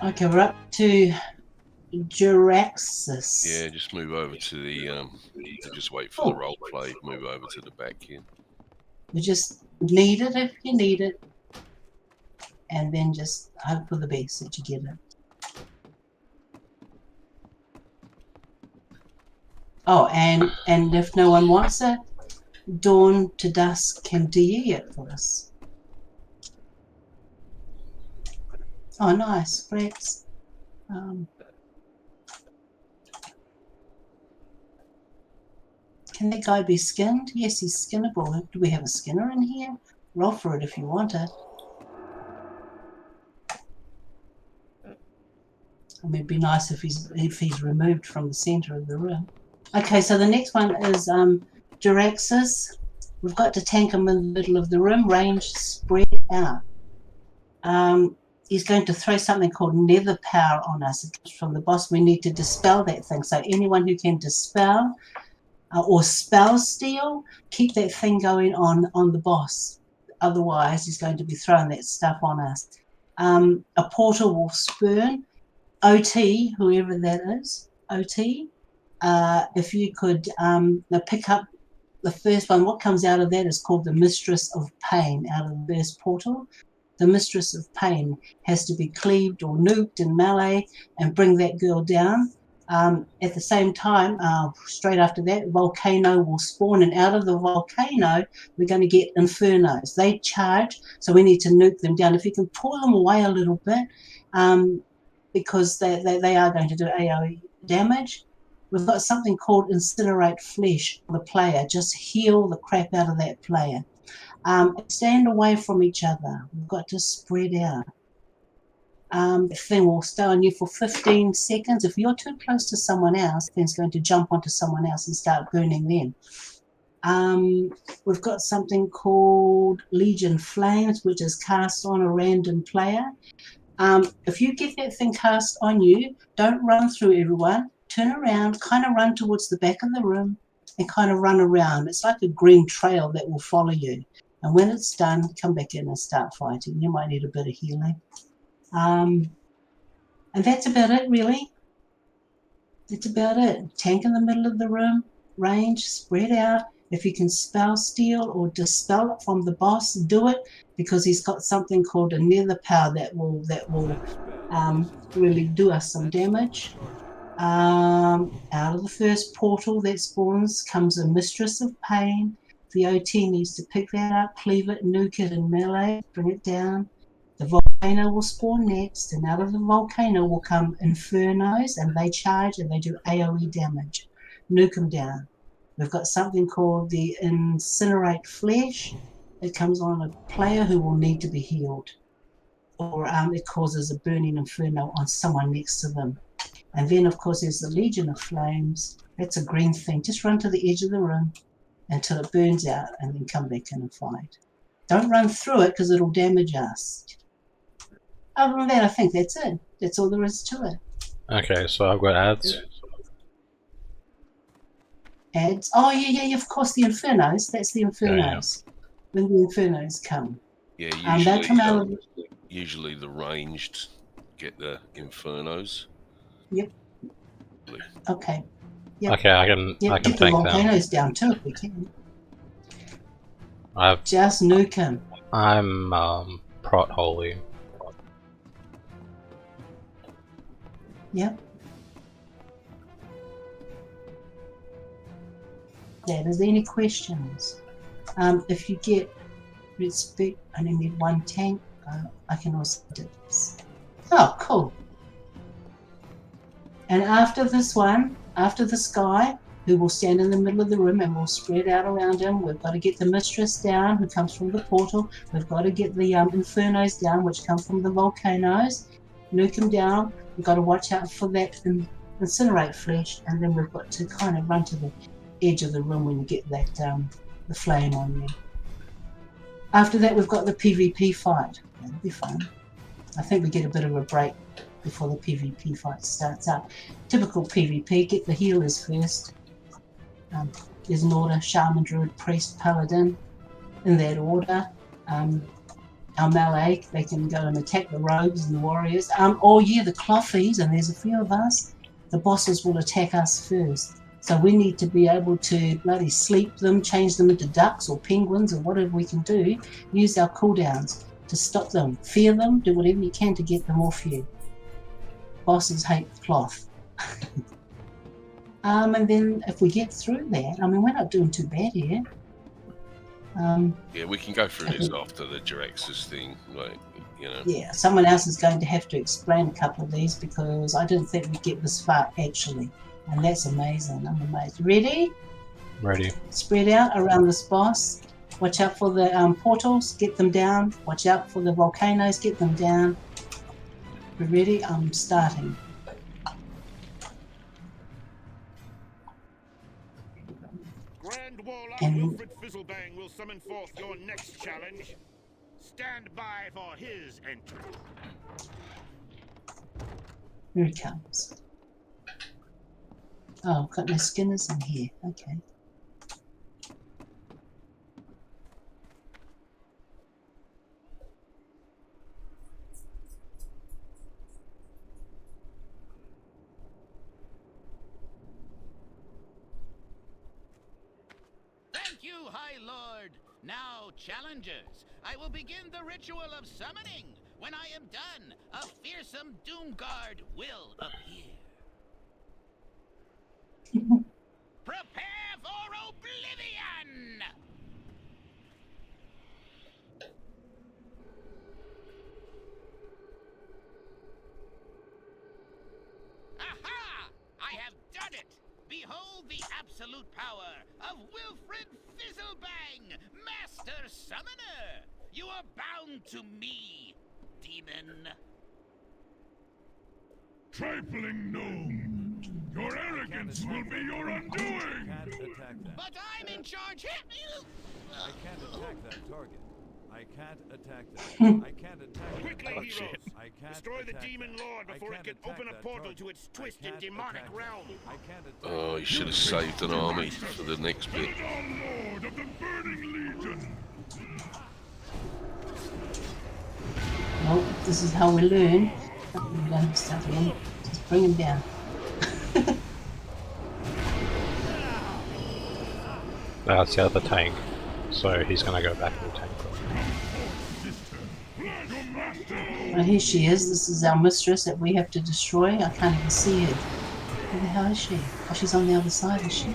Speaker 2: Okay, we're up to Juraxis.
Speaker 5: Yeah, just move over to the. Just wait for the role play. Move over to the back here.
Speaker 2: You just need it if you need it, and then just hope for the best that you get it. Oh, and if no one wants it, Dawn to Dusk can DE it for us. Oh, nice, Flex. Can that guy be skinned? Yes, he's skinnable. Do we have a skinner in here? Roll for it if you want it. I mean, it'd be nice if he's removed from the center of the room. Okay, so the next one is Juraxis. We've got to tank him in the middle of the room, range spread out. He's going to throw something called Nether Power on us. It comes from the boss. We need to dispel that thing. So anyone who can dispel or spell steal, keep that thing going on the boss. Otherwise, he's going to be throwing that stuff on us. A portal will spurn. OT, whoever that is, OT, if you could pick up the first one, what comes out of that is called the Mistress of Pain out of the first portal. The Mistress of Pain has to be cleaved or nuked in melee and bring that girl down. At the same time, straight after that, volcano will spawn, and out of the volcano, we're going to get infernos. They charge, so we need to nuke them down. If you can pull them away a little bit, because they are going to do AoE damage. We've got something called Incinerate Flesh for the player. Just heal the crap out of that player. Stand away from each other. We've got to spread out. The thing will stay on you for 15 seconds. If you're too close to someone else, the thing's going to jump onto someone else and start burning them. We've got something called Legion Flames, which is cast on a random player. If you get that thing cast on you, don't run through everyone. Turn around, kind of run towards the back of the room and kind of run around. It's like a green trail that will follow you. And when it's done, come back in and start fighting. You might need a bit of healing. And that's about it, really. That's about it. Tank in the middle of the room, range, spread out. If you can spell steal or dispel it from the boss, do it, because he's got something called a Nether Power that will really do us some damage. Out of the first portal that spawns comes a Mistress of Pain. The OT needs to pick that up, cleave it, nuke it in melee, bring it down. The volcano will spawn next, and out of the volcano will come infernos, and they charge and they do AoE damage. Nuke them down. We've got something called the Incinerate Flesh. It comes on a player who will need to be healed. Or it causes a burning inferno on someone next to them. And then, of course, there's the Legion of Flames. That's a green thing. Just run to the edge of the room until it burns out and then come back in and fight. Don't run through it because it'll damage us. Other than that, I think that's it. That's all there is to it.
Speaker 6: Okay, so I've got ads.
Speaker 2: Ads. Oh, yeah, of course, the Infernos. That's the Infernos. Yeah. When the Infernos come.
Speaker 5: Yeah, usually,
Speaker 2: they'll come out of...
Speaker 5: usually the ranged get the Infernos.
Speaker 2: Yep. Okay. Yep.
Speaker 6: Okay, I can
Speaker 2: get
Speaker 6: take
Speaker 2: the volcanoes down too if we can. Just nuke him.
Speaker 6: I'm prot holy.
Speaker 2: Yep. There, is there any questions? If you get respect, I only need one tank. I can also do this. Oh, cool. And after this one, after this guy, who will stand in the middle of the room and we'll spread out around him, we've got to get the Mistress down, who comes from the portal. We've got to get the Infernos down, which come from the volcanoes. Nuke them down. We've got to watch out for that Incinerate Flesh, and then we've got to kind of run to the edge of the room when you get that the flame on you. After that, we've got the PvP fight. That'll be fun. I think we get a bit of a break before the PvP fight starts up. Typical PvP, get the healers first. There's an order: Shaman, Druid, Priest, Paladin, in that order. Our melee, they can go and attack the rogues and the warriors. Oh yeah, the clothies, and there's a few of us. the bosses will attack us first. So we need to be able to bloody sleep them, change them into ducks or penguins or whatever we can do. Use our cooldowns to stop them, fear them, do whatever you can to get them off you. Bosses hate cloth. And then if we get through that, I mean, we're not doing too bad here.
Speaker 5: Yeah, we can go through this after the Jiraxis thing, like, you know.
Speaker 2: Yeah, someone else is going to have to explain a couple of these because I didn't think we'd get this far actually. And that's amazing. I'm amazed. Ready?
Speaker 6: Ready.
Speaker 2: Spread out around this boss. Watch out for the portals. Get them down. Watch out for the volcanoes. Get them down. We're ready? I'm starting.
Speaker 7: Grand Warlock
Speaker 2: And-
Speaker 7: Wilfred Fizzlebang will summon forth your next challenge. Stand by for his entry.
Speaker 2: Here he comes. Oh, got no skinners in here. Okay.
Speaker 8: Thank you, High Lord. Now, challengers, I will begin the ritual of summoning. When I am done, a fearsome doom guard will appear. Prepare for oblivion! Aha! I have done it! Behold the absolute power of Wilfred Fizzlebang, Master Summoner! You are bound to me, demon.
Speaker 7: Trifling gnome! Your arrogance will be your undoing!
Speaker 4: Can't attack that.
Speaker 8: But I'm in charge here!
Speaker 4: I can't attack that target. I can't attack that. I can't attack that.
Speaker 7: Quickly,
Speaker 3: Oh,
Speaker 7: heroes!
Speaker 3: shit.
Speaker 4: I can't
Speaker 7: Destroy the
Speaker 4: attack
Speaker 7: demon
Speaker 4: that.
Speaker 7: lord
Speaker 4: I
Speaker 7: before it
Speaker 4: can't
Speaker 7: can
Speaker 4: attack
Speaker 7: open a
Speaker 4: that
Speaker 7: portal
Speaker 4: target.
Speaker 7: to its
Speaker 4: I
Speaker 7: twisted
Speaker 4: can't
Speaker 7: demonic
Speaker 4: attack
Speaker 7: realm.
Speaker 4: that. I can't attack
Speaker 5: Oh,
Speaker 4: that.
Speaker 5: you should have saved an army for the next bit.
Speaker 7: Lord of the Burning Legion!
Speaker 2: Well, this is how we learn. We learn stuff again. Just bring him down.
Speaker 6: That's the other tank. So he's gonna go back in the tank.
Speaker 2: Well, here she is. This is our mistress that we have to destroy. I can't even see her. Where the hell is she? Oh, she's on the other side, is she?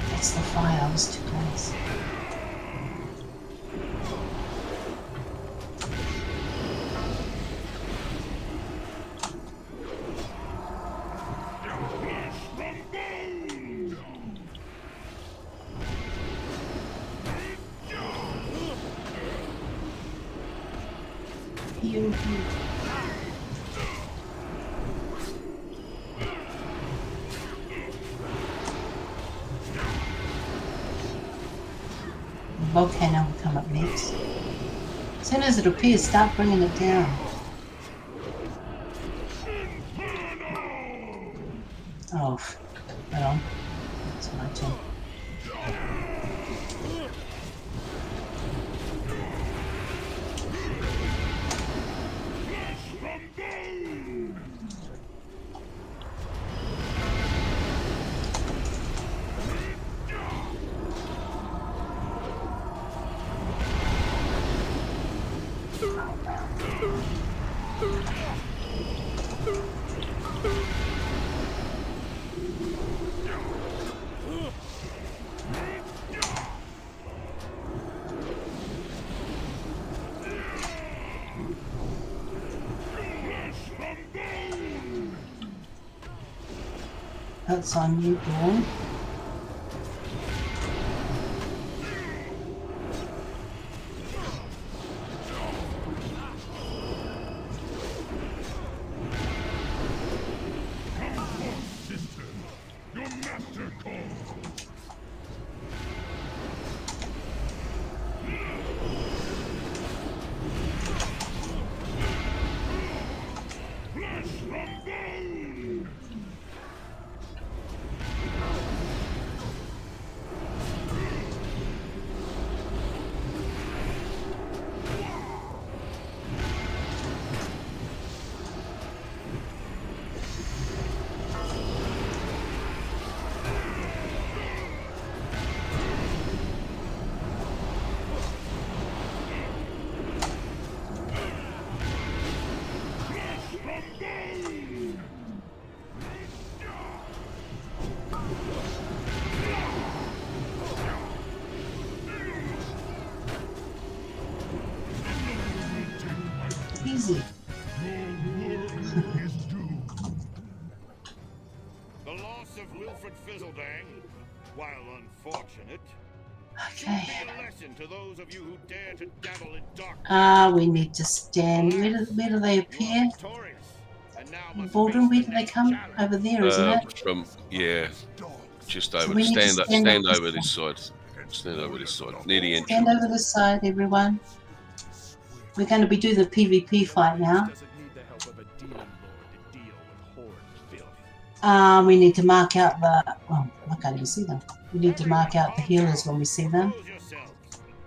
Speaker 2: That's the fire. I was too close. Heal, heal. The volcano will come up next. As soon as it appears, start bringing it down. Oh, hold on. That's my turn. That's on you, Dawn.
Speaker 7: Your master calls! Flesh from bone! deaths of Wilfred Fizzlebang, while unfortunate, should
Speaker 2: Okay.
Speaker 7: be a lesson to those of you who dare to dabble in dark.
Speaker 2: We need to stand. Where do they
Speaker 7: You
Speaker 2: appear?
Speaker 7: are victorious, and now must
Speaker 2: Baldwin, where
Speaker 7: face
Speaker 2: do
Speaker 7: the
Speaker 2: they
Speaker 7: next
Speaker 2: come?
Speaker 7: challenge.
Speaker 2: Over there, isn't it?
Speaker 5: From just
Speaker 2: So
Speaker 5: over.
Speaker 2: we need to
Speaker 5: Stand
Speaker 2: stand up
Speaker 5: over
Speaker 2: this
Speaker 5: this side. Stand over this side, near the
Speaker 2: Stand
Speaker 5: entrance.
Speaker 2: over this side, everyone. We're going to be doing the PvP fight now.
Speaker 4: Doesn't need the help of a demon lord to deal with horde filth.
Speaker 2: We need to mark out the... Oh, I can't even see them. We need to mark out the healers when we see them.
Speaker 7: Compose yourselves.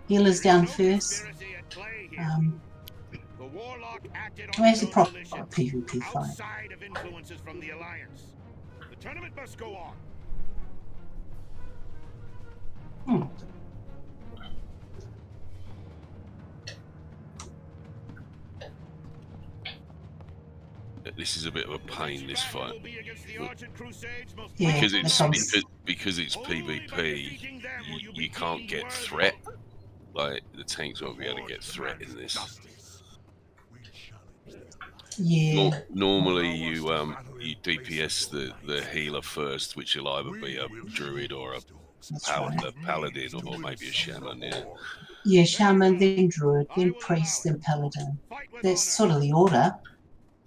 Speaker 2: Healers
Speaker 7: There is
Speaker 2: down
Speaker 7: no
Speaker 2: first.
Speaker 7: conspiracy at play here. The warlock acted on
Speaker 2: Where's the
Speaker 7: his own
Speaker 2: proper
Speaker 7: volition,
Speaker 2: PvP fight?
Speaker 7: outside of influences from the Alliance. The tournament must go on.
Speaker 5: This is a bit of a pain, this
Speaker 7: Battle
Speaker 5: fight,
Speaker 7: will be against the Argent Crusades most
Speaker 2: Yeah,
Speaker 5: because
Speaker 2: that
Speaker 5: it's
Speaker 2: comes-
Speaker 5: because it's PvP. You can't get threat. Like the tanks won't be able to get threat in this.
Speaker 2: Yeah.
Speaker 5: Normally, you DPS the healer first, which will either be a druid or a
Speaker 2: That's right.
Speaker 5: paladin or maybe a shaman. Yeah.
Speaker 2: Yeah, shaman, then druid, then priest, then paladin. That's sort of the order.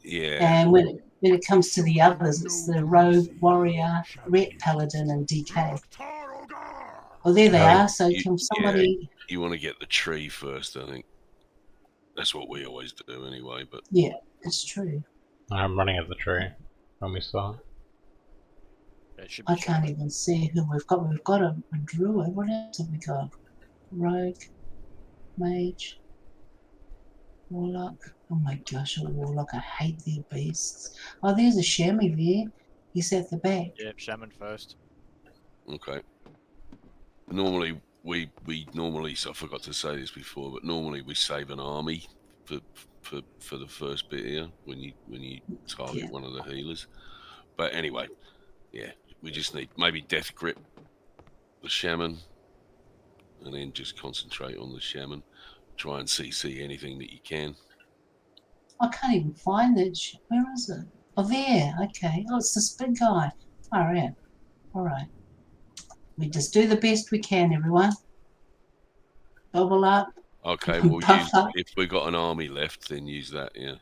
Speaker 5: Yeah.
Speaker 2: And when it comes to the others, it's the rogue, warrior, ret, paladin, and DK. Oh, there they are. So can somebody...
Speaker 5: You want to get the tree first, I think. That's what we always do anyway. But
Speaker 2: Yeah, it's true.
Speaker 6: I'm running at the tree when we start.
Speaker 3: It should be
Speaker 2: I can't even see who we've got. We've got a druid. What else have we got? Rogue, mage, warlock. Oh my gosh, a warlock. I hate their beasts. Oh, there's a chamois there. He's at the back.
Speaker 3: Yeah, shaman first.
Speaker 5: okay. Normally we normally, so I forgot to say this before, but normally we save an army for the first bit here when you target
Speaker 2: Yeah.
Speaker 5: one of the healers. But anyway, yeah, we just need maybe death grip the shaman, and then just concentrate on the shaman. Try and CC anything that you can.
Speaker 2: I can't even find it. Where is it? Oh, there. Okay. Oh, it's this big guy. All right. All right. We just do the best we can, everyone. Bubble up.
Speaker 5: Okay, well,
Speaker 2: Puff up.
Speaker 5: if we got an army left, then use that. Yeah.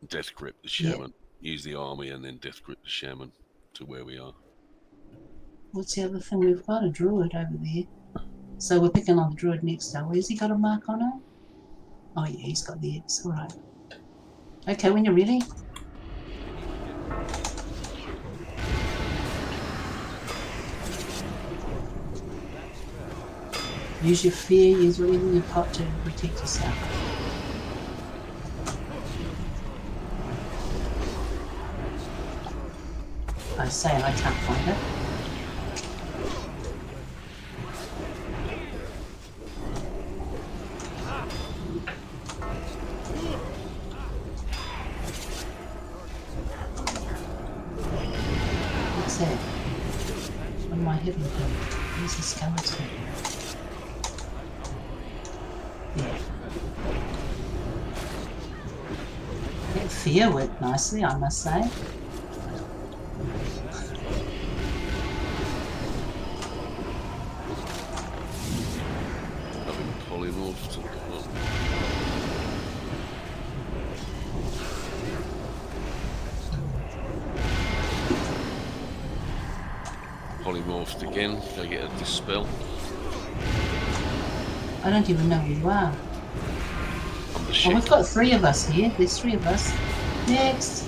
Speaker 5: Death grip the
Speaker 2: Yeah.
Speaker 5: shaman. Use the army and then death grip the shaman to where we are.
Speaker 2: What's the other thing? We've got a druid over there. So we're picking on the druid next, are we? Has he got a mark on it? Oh, yeah, he's got the X. All right. Okay, when you're ready. Use your fear, use whatever you've got to protect yourself. I say I can't find it. What's that? What am I hitting him? Where's the skeleton? Yeah. That fear worked nicely, I must say.
Speaker 5: Having polymorphed. Polymorphed again. Go get a dispel.
Speaker 2: I don't even know who you are.
Speaker 5: I'm the
Speaker 2: Oh,
Speaker 5: shit.
Speaker 2: we've got 3 of us here. There's 3 of us. Next.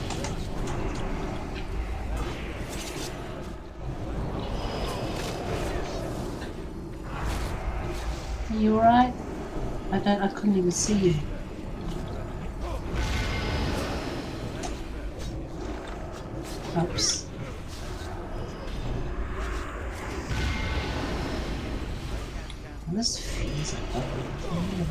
Speaker 2: Are you alright? I couldn't even see you. Oops. Well, this feels like lovely.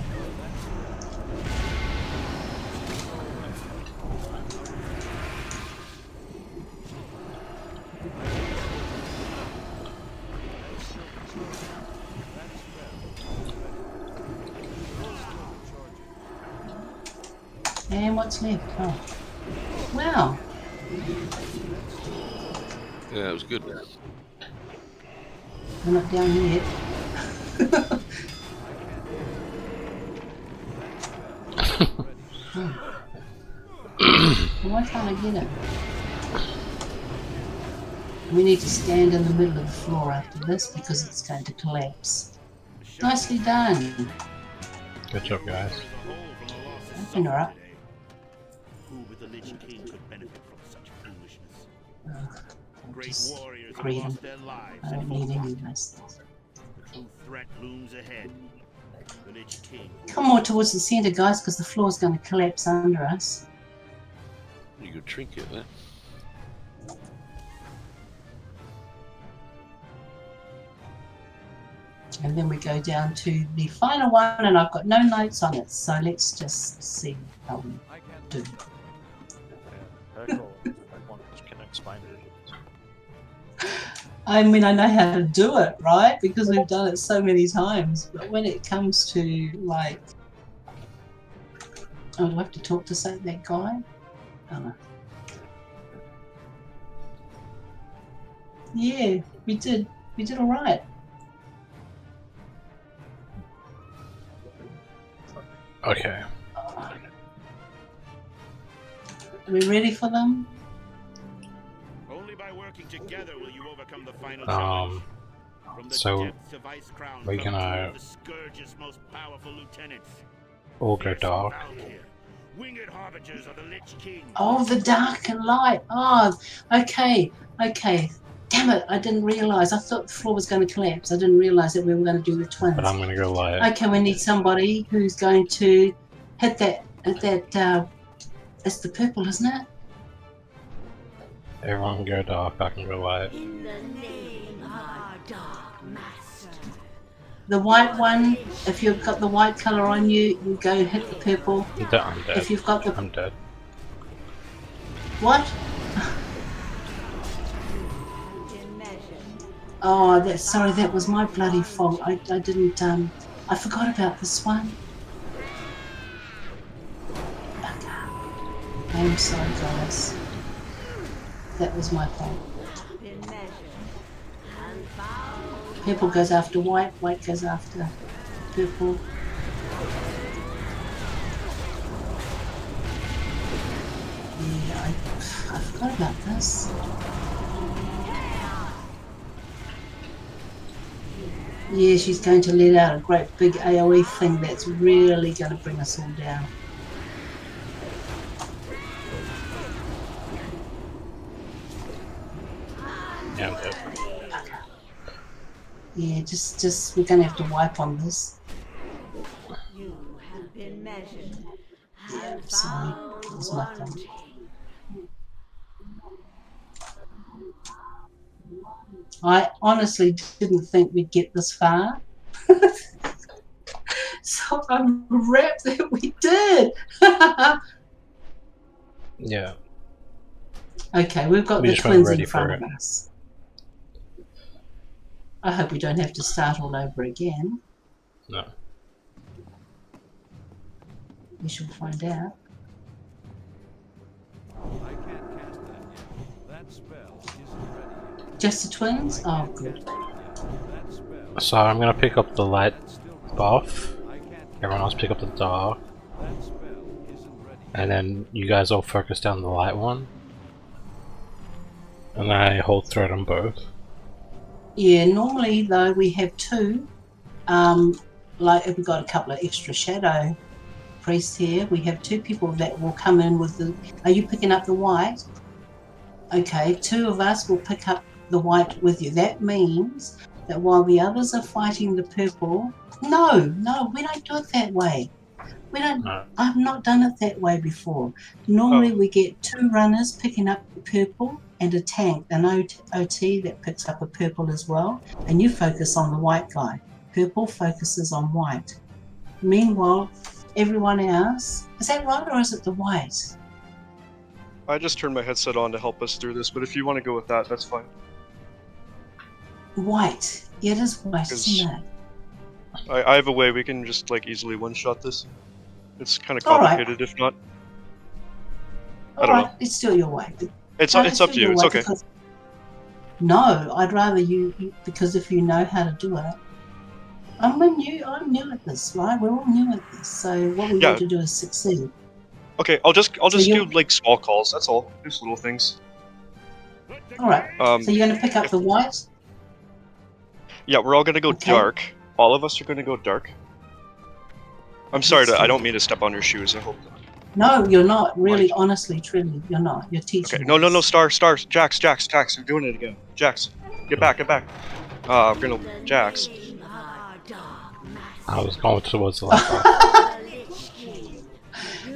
Speaker 2: And what's left? Oh. Wow.
Speaker 5: Yeah, it was good.
Speaker 2: We're not down yet. Why can't I get it? We need to stand in the middle of the floor after this because it's going to collapse. Nicely done.
Speaker 6: Good job, guys.
Speaker 2: Open her up.
Speaker 7: Who but the Lich King could benefit from such foolishness? Great
Speaker 2: Just
Speaker 7: warriors have
Speaker 2: read them.
Speaker 7: lost their lives.
Speaker 2: I don't need any of this.
Speaker 7: The true threat looms ahead. The Lich King.
Speaker 2: Come more towards the centre, guys, because the floor's going to collapse under us.
Speaker 5: You could trinket that.
Speaker 2: And then we go down to the final one, and I've got no notes on it, so let's just see how we do.
Speaker 3: Hercule, everyone can explain it.
Speaker 2: I mean, I know how to do it, right? Because we've done it so many times. But when it comes to, like... Oh, do I have to talk to that guy? Oh, no. Yeah, we did. We did all right.
Speaker 6: Okay.
Speaker 2: Are we ready for them?
Speaker 7: Only by working together will you overcome the final
Speaker 6: Um,
Speaker 7: challenge. From the
Speaker 6: so
Speaker 7: depths of Icecrown
Speaker 6: we're
Speaker 7: come
Speaker 6: gonna-
Speaker 7: two of the Scourge's most powerful lieutenants.
Speaker 6: All go
Speaker 7: Fearsome
Speaker 6: dark.
Speaker 7: Valkyr, winged harbingers of the Lich King.
Speaker 2: Oh, the dark and light. Oh, okay. Okay. Damn it, I didn't realise. I thought the floor was going to collapse. I didn't realise that we were going to do the twins.
Speaker 6: But I'm gonna go light.
Speaker 2: Okay, we need somebody who's going to hit that, it's the purple, isn't it?
Speaker 6: Everyone can go dark, I can go light.
Speaker 9: In the name of our Dark Master.
Speaker 2: The white one, if you've got the white colour on you, you go hit the purple.
Speaker 6: I'm dead.
Speaker 2: If you've got the...
Speaker 6: I'm dead.
Speaker 2: What? Oh, sorry, that was my bloody fault. I didn't, I forgot about this one. I'm sorry, guys. That was my fault. Purple goes after white, white goes after purple. Yeah, I forgot about this. Yeah, she's going to let out a great big AoE thing that's really going to bring us all down.
Speaker 6: Yeah, I'm dead.
Speaker 2: Yeah, just we're going to have to wipe on this.
Speaker 9: You have been measured.
Speaker 2: Yeah, sorry, it was my fault. I honestly didn't think we'd get this far. So I'm wrapped that we did.
Speaker 6: Yeah.
Speaker 2: Okay, we've got
Speaker 6: We
Speaker 2: the
Speaker 6: just weren't
Speaker 2: twins
Speaker 6: ready
Speaker 2: in front
Speaker 6: for
Speaker 2: of
Speaker 6: it.
Speaker 2: us. I hope we don't have to start all over again.
Speaker 6: No.
Speaker 2: We shall find out.
Speaker 4: I can't cast that yet. That spell isn't ready yet.
Speaker 2: Just the twins? Oh, good.
Speaker 4: That spell.
Speaker 6: So I'm gonna pick up the light
Speaker 4: That's still
Speaker 6: buff.
Speaker 4: I can't cast
Speaker 6: Everyone else pick up the dark.
Speaker 4: that spell isn't ready.
Speaker 6: And then you guys all focus down the light one. And then I hold thread on both.
Speaker 2: Yeah, normally though we have two. Like if we've got a couple of extra shadow priests here, we have two people that will come in with the... Are you picking up the white? Okay, two of us will pick up the white with you. That means that while the others are fighting the purple... No, we don't do it that way. We don't...
Speaker 6: No.
Speaker 2: I've not done it that way before. Normally we get two runners picking up the purple and a tank, an OT that picks up a purple as well, and you focus on the white guy. Purple focuses on white. Meanwhile, everyone else... Is that right or is it the white?
Speaker 10: I just turned my headset on to help us through this, but if you want to go with that, that's fine.
Speaker 2: White. Yeah, it is white, isn't it?
Speaker 10: I have a way we can just like easily one-shot this. It's kind of
Speaker 2: All right.
Speaker 10: complicated if not. I don't
Speaker 2: Alright, it's still your way.
Speaker 10: It's
Speaker 2: No,
Speaker 10: up to
Speaker 2: still
Speaker 10: you.
Speaker 2: your
Speaker 10: It's
Speaker 2: way
Speaker 10: okay.
Speaker 2: because No, I'd rather because if you know how to do it, I'm new at this, right? We're all new at this, so what we
Speaker 10: Yeah.
Speaker 2: want to do is succeed.
Speaker 10: Okay, I'll just
Speaker 2: So
Speaker 10: do
Speaker 2: you're-
Speaker 10: like small calls. That's all. Just little things.
Speaker 2: All right. So you're going to pick up the white.
Speaker 10: Yeah, we're all gonna go
Speaker 2: Okay.
Speaker 10: dark. All of us are gonna go dark. I'm sorry
Speaker 2: Yes,
Speaker 10: I
Speaker 2: you
Speaker 10: don't
Speaker 2: are.
Speaker 10: mean to step on your shoes. I hope.
Speaker 2: No, you're not. Really, honestly, truly, you're not. You're teaching.
Speaker 10: Okay. No,
Speaker 2: us.
Speaker 10: Stars. Jax. You're doing it again. Jax, get back. I'm gonna Jax.
Speaker 6: I was going towards the left one.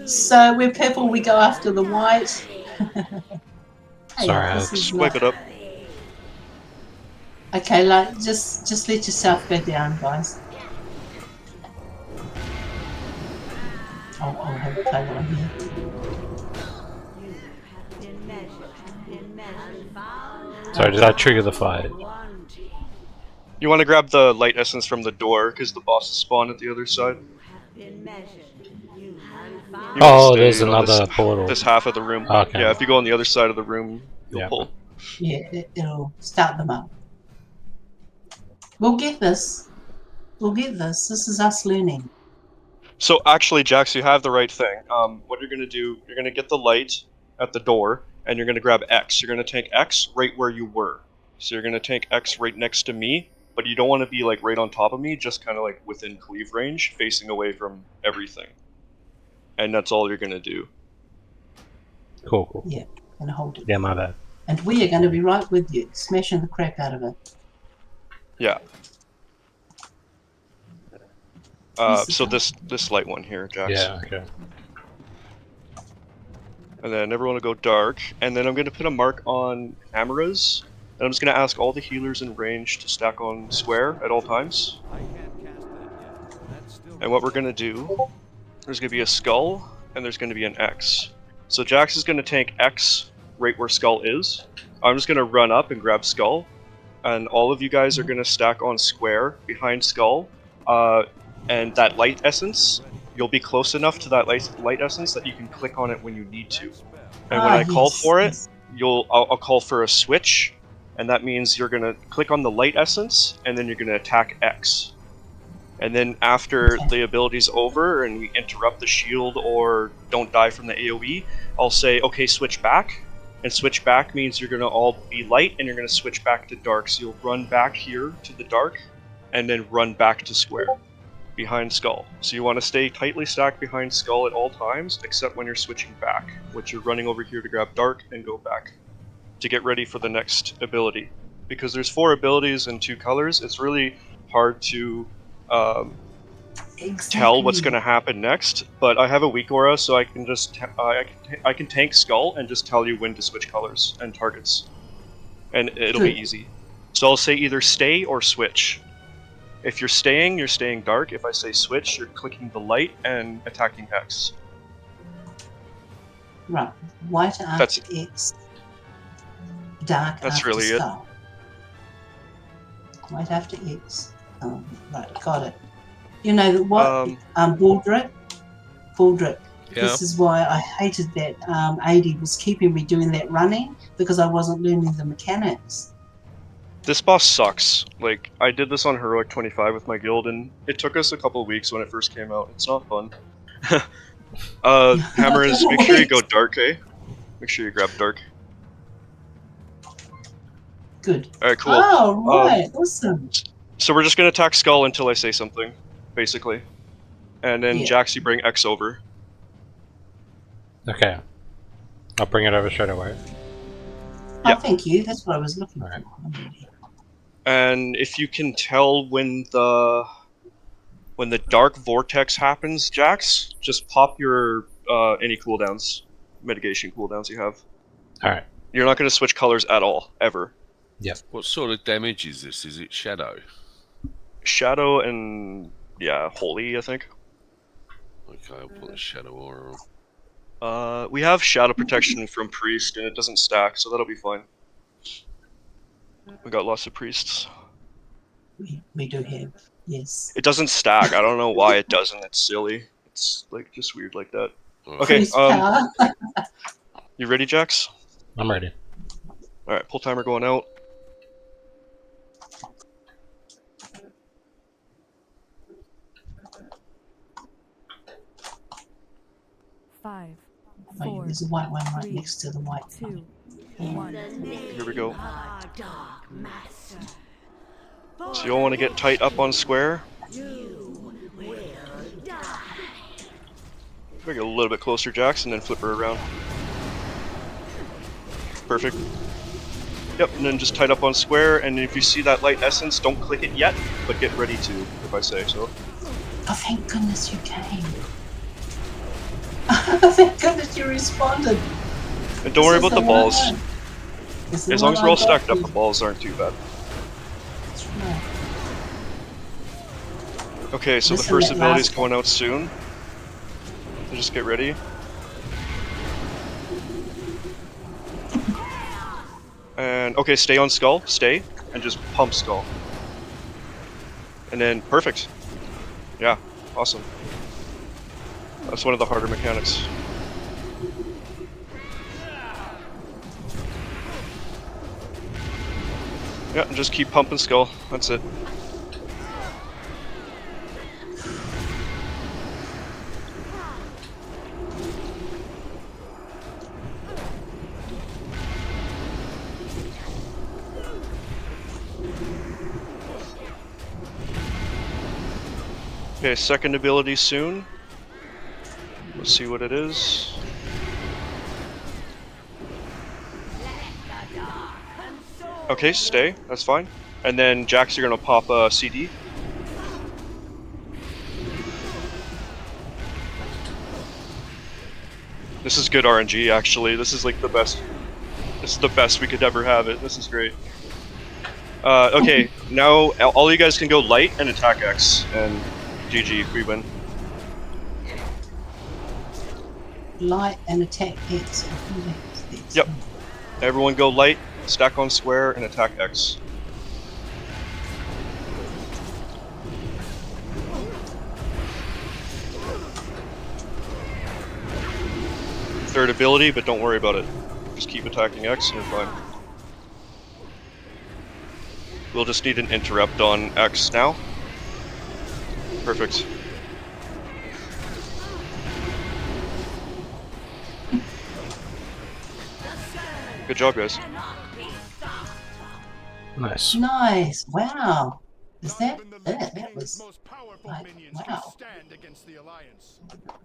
Speaker 2: So we're purple. We go after the white. Hey,
Speaker 6: Sorry,
Speaker 2: this
Speaker 6: Alex.
Speaker 2: is
Speaker 10: Swipe
Speaker 2: not-
Speaker 10: it up.
Speaker 2: Okay, like just let yourself go down, guys. I'll have a play on here.
Speaker 6: Sorry, did I trigger the fight?
Speaker 10: You want to grab the light essence from the door because the bosses spawn at the other side. You wanna
Speaker 6: Oh,
Speaker 10: stay
Speaker 6: there's
Speaker 10: on
Speaker 6: another portal.
Speaker 10: This half of the room.
Speaker 6: Okay.
Speaker 10: Yeah, if you go on the other side of the room, you'll
Speaker 6: Yeah.
Speaker 10: pull.
Speaker 2: Yeah, it'll start them up. We'll get this. We'll get this. This is us learning.
Speaker 10: So actually, Jax, you have the right thing. What you're gonna do, you're gonna get the light at the door, and you're gonna grab X. You're gonna tank X right where you were. So you're gonna tank X right next to me, but you don't want to be like right on top of me, just kind of like within cleave range, facing away from everything. And that's all you're gonna do.
Speaker 6: Cool.
Speaker 2: Yeah, and hold it.
Speaker 6: Yeah, my bad.
Speaker 2: And we are going to be right with you, smashing the crap out of it.
Speaker 10: Yeah.
Speaker 2: This is
Speaker 10: So
Speaker 2: fun.
Speaker 10: this light one here, Jax.
Speaker 6: Yeah, okay.
Speaker 10: And then everyone will go dark, and then I'm gonna put a mark on cameras, and I'm just gonna ask all the healers in range to stack on square at all times.
Speaker 4: I can't cast that yet. That's still
Speaker 10: And what we're gonna do, there's gonna be a skull, and there's gonna be an X. So Jax is gonna tank X right where skull is. I'm just gonna run up and grab skull, and all of you guys are gonna stack on square behind skull. And that light essence, you'll be close enough to that light essence that you can click on it when you need to. And when I call
Speaker 2: yes,
Speaker 10: for it,
Speaker 2: yes.
Speaker 10: I'll call for a switch, and that means you're gonna click on the light essence, and then you're gonna attack X. And then after
Speaker 2: Okay.
Speaker 10: the ability's over and we interrupt the shield or don't die from the AoE, I'll say, okay, switch back. And switch back means you're gonna all be light and you're gonna switch back to dark. So you'll run back here to the dark and then run back to square behind skull. So you want to stay tightly stacked behind skull at all times, except when you're switching back, which you're running over here to grab dark and go back to get ready for the next ability. Because there's 4 abilities and 2 colors, it's really hard to tell what's going to happen next. But I have a weak aura, so I can just I can tank skull and just tell you when to switch colors and targets, and it'll be
Speaker 2: Good.
Speaker 10: easy. So I'll say either stay or switch. If you're staying dark. If I say switch, you're clicking the light and attacking X.
Speaker 2: Right. White after X. Dark
Speaker 10: That's
Speaker 2: after
Speaker 10: really it.
Speaker 2: skull. White after X. Right, got it. You know what? Baldrick.
Speaker 5: Yeah.
Speaker 2: This is why I hated that AD was keeping me doing that running, because I wasn't learning the mechanics.
Speaker 10: This boss sucks. Like, I did this on Heroic 25 with my guild, and it took us a couple of weeks when it first came out. It's not fun. Hammers, make sure you go dark, eh? Make sure you grab dark.
Speaker 2: Good.
Speaker 10: Alright, cool.
Speaker 2: Oh, right. Awesome.
Speaker 10: So we're just gonna attack Skull until I say something, basically. And then
Speaker 2: Yeah.
Speaker 10: Jax, you bring X over.
Speaker 6: Okay. I'll bring it over straight away.
Speaker 10: Yeah.
Speaker 2: Oh, thank you. That's what I was looking
Speaker 6: Alright.
Speaker 2: for.
Speaker 10: And if you can tell when the dark vortex happens, Jax, just pop your any cooldowns, mitigation cooldowns you have.
Speaker 6: Alright.
Speaker 10: You're not gonna switch colors at all, ever.
Speaker 5: What sort of damage is this? Is it shadow?
Speaker 10: Shadow and yeah, holy, I think.
Speaker 5: Okay, I'll put the shadow aura on.
Speaker 10: We have shadow protection from priest, and it doesn't stack, so that'll be fine. We got lots of priests.
Speaker 2: We do have, yes.
Speaker 10: It doesn't stack. I don't know why it doesn't. It's silly. It's like just weird like that.
Speaker 5: Alright.
Speaker 10: Okay,
Speaker 2: Priest power.
Speaker 10: you ready, Jax?
Speaker 6: I'm ready.
Speaker 10: All right, pull timer going out.
Speaker 2: Oh, yeah, there's a white one right next to the white one.
Speaker 10: Here we go.
Speaker 9: Our dark master.
Speaker 10: So you all want to get tight up on square.
Speaker 9: You will die.
Speaker 10: Bring it a little bit closer, Jax, and then flip her around. Perfect. Yep, and then just tight up on square, and if you see that light essence, don't click it yet, but get ready to, if I say so.
Speaker 2: Oh, thank goodness you came. Thank goodness you responded.
Speaker 10: And don't worry about the balls.
Speaker 2: This is
Speaker 10: As long as
Speaker 2: what
Speaker 10: we're all
Speaker 2: I got
Speaker 10: stacked up,
Speaker 2: you.
Speaker 10: the balls aren't too bad.
Speaker 2: That's right.
Speaker 10: Okay, so the
Speaker 2: Listen,
Speaker 10: first
Speaker 2: that
Speaker 10: ability's
Speaker 2: last
Speaker 10: going out soon. So just get ready. And okay, stay on skull, stay, and just pump skull. And then perfect. Yeah, awesome. That's one of the harder mechanics. Yeah, and just keep pumping skull. That's it. Okay, second ability soon. Let's see what it is. Okay, stay. That's fine. And then Jax, you're gonna pop a CD. This is good RNG, actually. This is like the best. This is the best we could ever have it. This is great. Okay, now all you guys can go light and attack X, and GG, we win.
Speaker 2: Light and attack X.
Speaker 10: Yep. Everyone go light, stack on square, and attack X. Third ability, but don't worry about it. Just keep attacking X and you're fine. We'll just need an interrupt on X now. Perfect. Good job, guys.
Speaker 6: Nice.
Speaker 2: Nice. Wow. Is that
Speaker 7: None
Speaker 2: it?
Speaker 7: than the Lich
Speaker 2: That
Speaker 7: King's
Speaker 2: was
Speaker 7: most powerful
Speaker 2: like,
Speaker 7: minions can
Speaker 2: wow.
Speaker 7: stand against the Alliance.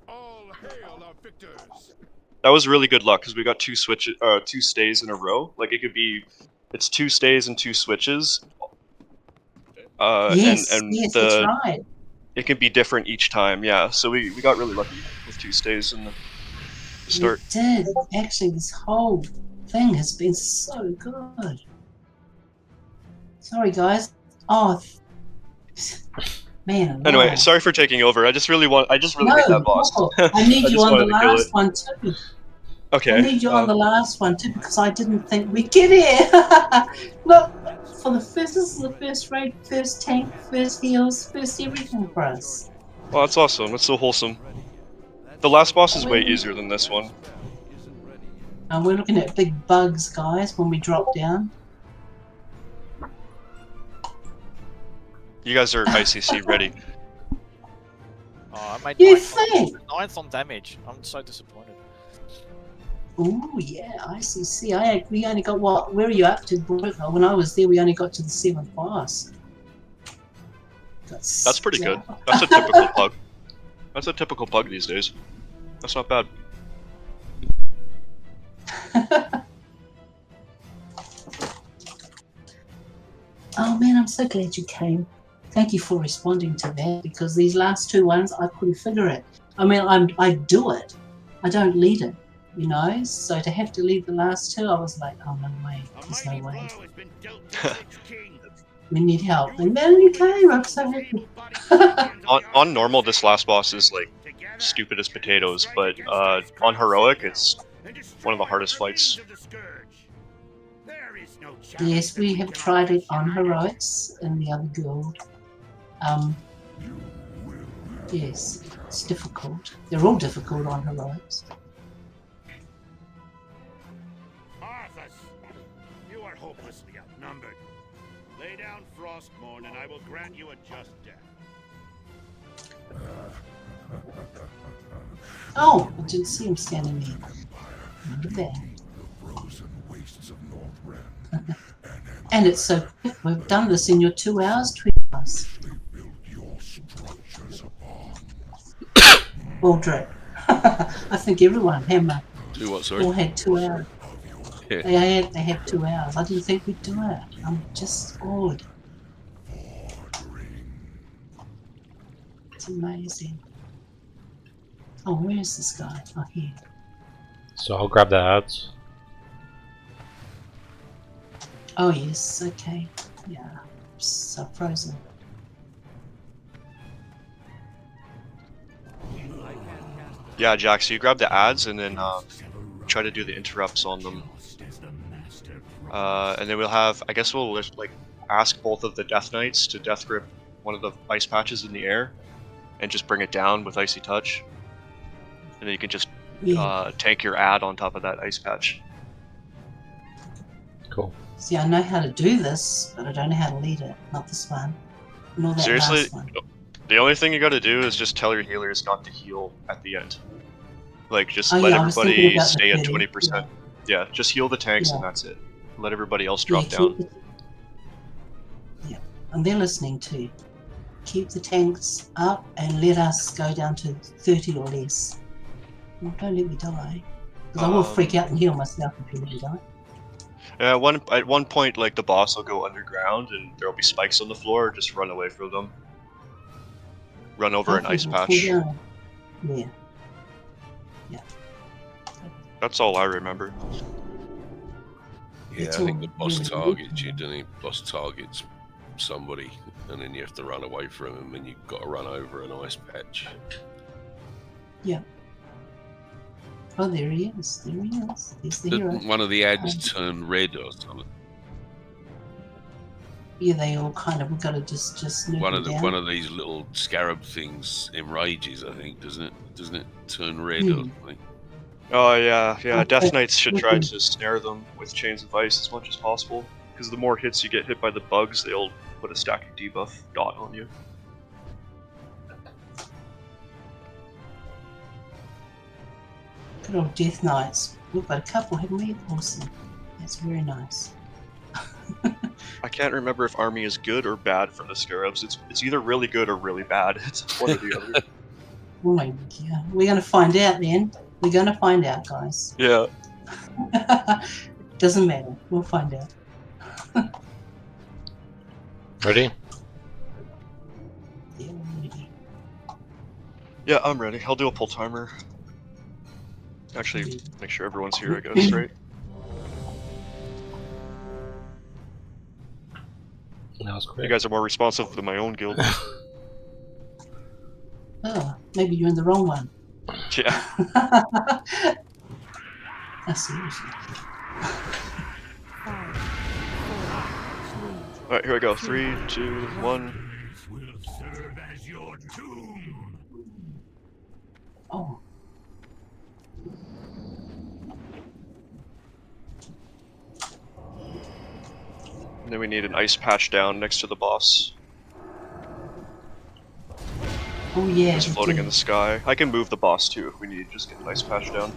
Speaker 7: All hail our victors.
Speaker 10: That was really good luck because we got two stays in a row. Like it could be, it's 2 stays and 2 switches.
Speaker 2: Yes,
Speaker 10: and
Speaker 2: yes, that's right.
Speaker 10: it can be different each time. Yeah, so we got really lucky with 2 stays in the start.
Speaker 2: We did. Actually, this whole thing has been so good. Sorry, guys. Oh, man.
Speaker 10: Anyway,
Speaker 2: alive.
Speaker 10: sorry for taking over. I just really
Speaker 2: No,
Speaker 10: hate that boss.
Speaker 2: no, I need
Speaker 10: I
Speaker 2: you
Speaker 10: just
Speaker 2: on the
Speaker 10: wanted to kill
Speaker 2: last
Speaker 10: it.
Speaker 2: one too.
Speaker 10: Okay.
Speaker 2: I need you on the last one too because I didn't think we'd get here. Look, for the first, this is the first raid, first tank, first heals, first everything for us.
Speaker 10: Well, that's awesome. That's so wholesome. The last boss is way easier than this one.
Speaker 2: And we're looking at big bugs, guys, when we drop down.
Speaker 10: You guys are ICC ready.
Speaker 3: Oh, I made
Speaker 2: You
Speaker 3: 9th on damage. I'm so disappointed.
Speaker 2: Ooh, yeah, ICC. We only got what? Where are you up to, Brooke? When I was there, we only got to the 7th boss.
Speaker 10: That's pretty good. That's a typical pug. That's a typical pug these days. That's not bad.
Speaker 2: Oh man, I'm so glad you came. Thank you for responding to that because these last 2 ones, I couldn't figure it. I mean, I do it. I don't lead it, you know? So to have to lead the last 2, I was like, oh, no way. There's no way. We need help. And then you came. I'm so happy.
Speaker 10: on normal, this last boss is like stupid as potatoes, but on heroic, it's one of the hardest fights.
Speaker 2: Yes, we have tried it on heroics in the other guild. Yes, it's difficult. They're all difficult on heroics.
Speaker 7: Arthas, you are hopelessly outnumbered. Lay down Frostmourne and I will grant you a just death.
Speaker 2: Oh, I didn't see him standing there. Look at that. And it's so quick. We've done this in your 2 hours, 3 hours. Baldrick. I think everyone, Hammer,
Speaker 5: Do what, sorry?
Speaker 2: all had 2 hours.
Speaker 5: Yeah.
Speaker 2: They had 2 hours. I didn't think we'd do it. I'm just awed. It's amazing. Oh, where is this guy? Oh, here.
Speaker 6: So I'll grab the ads.
Speaker 2: Oh, yes. Okay. Yeah. So frozen.
Speaker 10: Yeah, Jack, so you grab the ads and then try to do the interrupts on them. And then we'll have, I guess we'll like ask both of the Death Knights to Death Grip one of the ice patches in the air and just bring it down with Icy Touch. And then you can just tank your ad on top of that ice patch.
Speaker 6: Cool.
Speaker 2: See, I know how to do this, but I don't know how to lead it. Not this one. Nor that
Speaker 10: Seriously,
Speaker 2: last one.
Speaker 10: the only thing you gotta do is just tell your healers not to heal at the end. Like, just
Speaker 2: Oh,
Speaker 10: let
Speaker 2: yeah, I was thinking
Speaker 10: everybody
Speaker 2: about the
Speaker 10: stay at
Speaker 2: 30,
Speaker 10: 20%. Yeah, just heal the tanks and
Speaker 2: Yeah.
Speaker 10: that's it. Let everybody else
Speaker 2: Yeah,
Speaker 10: drop down.
Speaker 2: Yeah, and they're listening too. Keep the tanks up and let us go down to 30 or less. Well, don't let me die. Because I will freak out and heal myself if you let me die.
Speaker 10: At one point, like, the boss will go underground and there'll be spikes on the floor. Just run away from them. Run over an ice patch.
Speaker 2: Yeah. Yeah.
Speaker 10: That's all I remember.
Speaker 5: Yeah, I
Speaker 2: It's
Speaker 5: think
Speaker 2: all
Speaker 5: the boss
Speaker 2: really
Speaker 5: targets you,
Speaker 2: good.
Speaker 5: doesn't he? Boss targets somebody, and then you have to run away from him, and you've got to run over an ice patch.
Speaker 2: Yeah. Oh, there he is. There he is. He's the hero.
Speaker 5: Didn't one of the ads turn red or something?
Speaker 2: Yeah, they all kind of, we've got to just move them down.
Speaker 5: One of these little scarab things enrages, I think, doesn't it? Doesn't it turn red or something?
Speaker 10: Oh yeah.
Speaker 2: Okay.
Speaker 10: Death Knights should try to snare them with chains of ice as much as possible. Because the more hits you get hit by the bugs, they'll put a stacking debuff dot on you.
Speaker 2: Good old Death Knights. We've got a couple, haven't we? Awesome. That's very nice.
Speaker 10: I can't remember if army is good or bad for the scarabs. It's either really good or really bad. It's one or the other.
Speaker 2: Oh my god. We're going to find out then. We're going to find out, guys.
Speaker 10: Yeah.
Speaker 2: Doesn't matter. We'll find out.
Speaker 6: Ready?
Speaker 2: Yeah, we're ready.
Speaker 10: Yeah, I'm ready. I'll do a pull timer. Actually, make sure everyone's here, I guess, right?
Speaker 6: That was
Speaker 10: You
Speaker 6: quick.
Speaker 10: guys are more responsive than my own guild.
Speaker 2: Oh, maybe you're in the wrong one.
Speaker 10: Yeah.
Speaker 2: Seriously.
Speaker 10: Alright, here we go. 3, 2, 1.
Speaker 7: Will serve as your doom.
Speaker 2: Oh.
Speaker 10: And then we need an ice patch down next to the boss.
Speaker 2: Oh yeah.
Speaker 10: Just
Speaker 2: we
Speaker 10: floating
Speaker 2: do.
Speaker 10: in the sky. I can move the boss too if we need. Just get an ice patch down.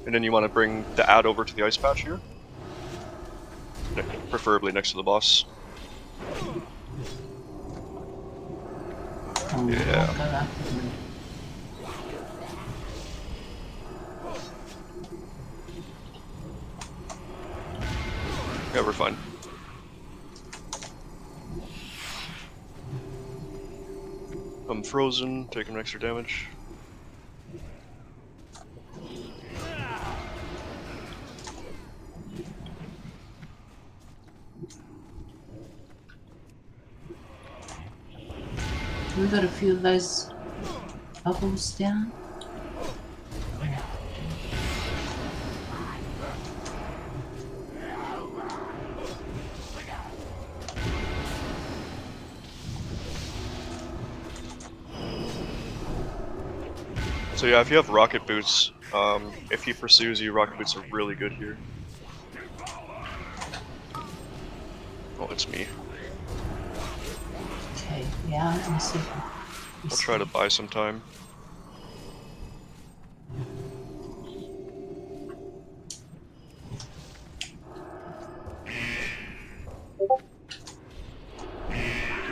Speaker 10: And then you want to bring the ad over to the ice patch here. Preferably next to the boss.
Speaker 2: Oh,
Speaker 10: Yeah.
Speaker 2: I'll go after him.
Speaker 10: Yeah, we're fine. I'm frozen, taking extra damage.
Speaker 2: We got a few of those bubbles down.
Speaker 10: So yeah, if you have rocket boots, if he pursues you, rocket boots are really good here. Oh, it's me.
Speaker 2: Okay, yeah, I'm a second.
Speaker 10: I'll try to buy some time.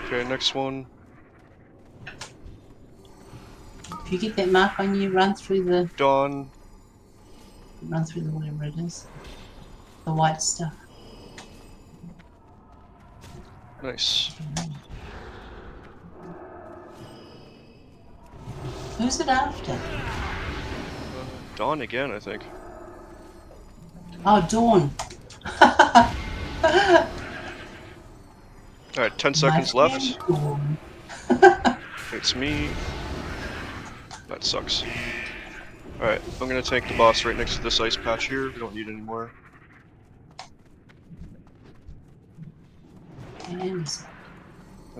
Speaker 10: Okay, next one.
Speaker 2: If you get that mark on you, run through the
Speaker 10: Dawn.
Speaker 2: whatever it is. The white stuff.
Speaker 10: Nice.
Speaker 2: Who's it after?
Speaker 10: Dawn again, I think.
Speaker 2: Oh, Dawn.
Speaker 10: Alright, 10 seconds
Speaker 2: My
Speaker 10: left.
Speaker 2: friend Dawn.
Speaker 10: It's me. That sucks. Alright, I'm gonna tank the boss right next to this ice patch here. We don't need any more. And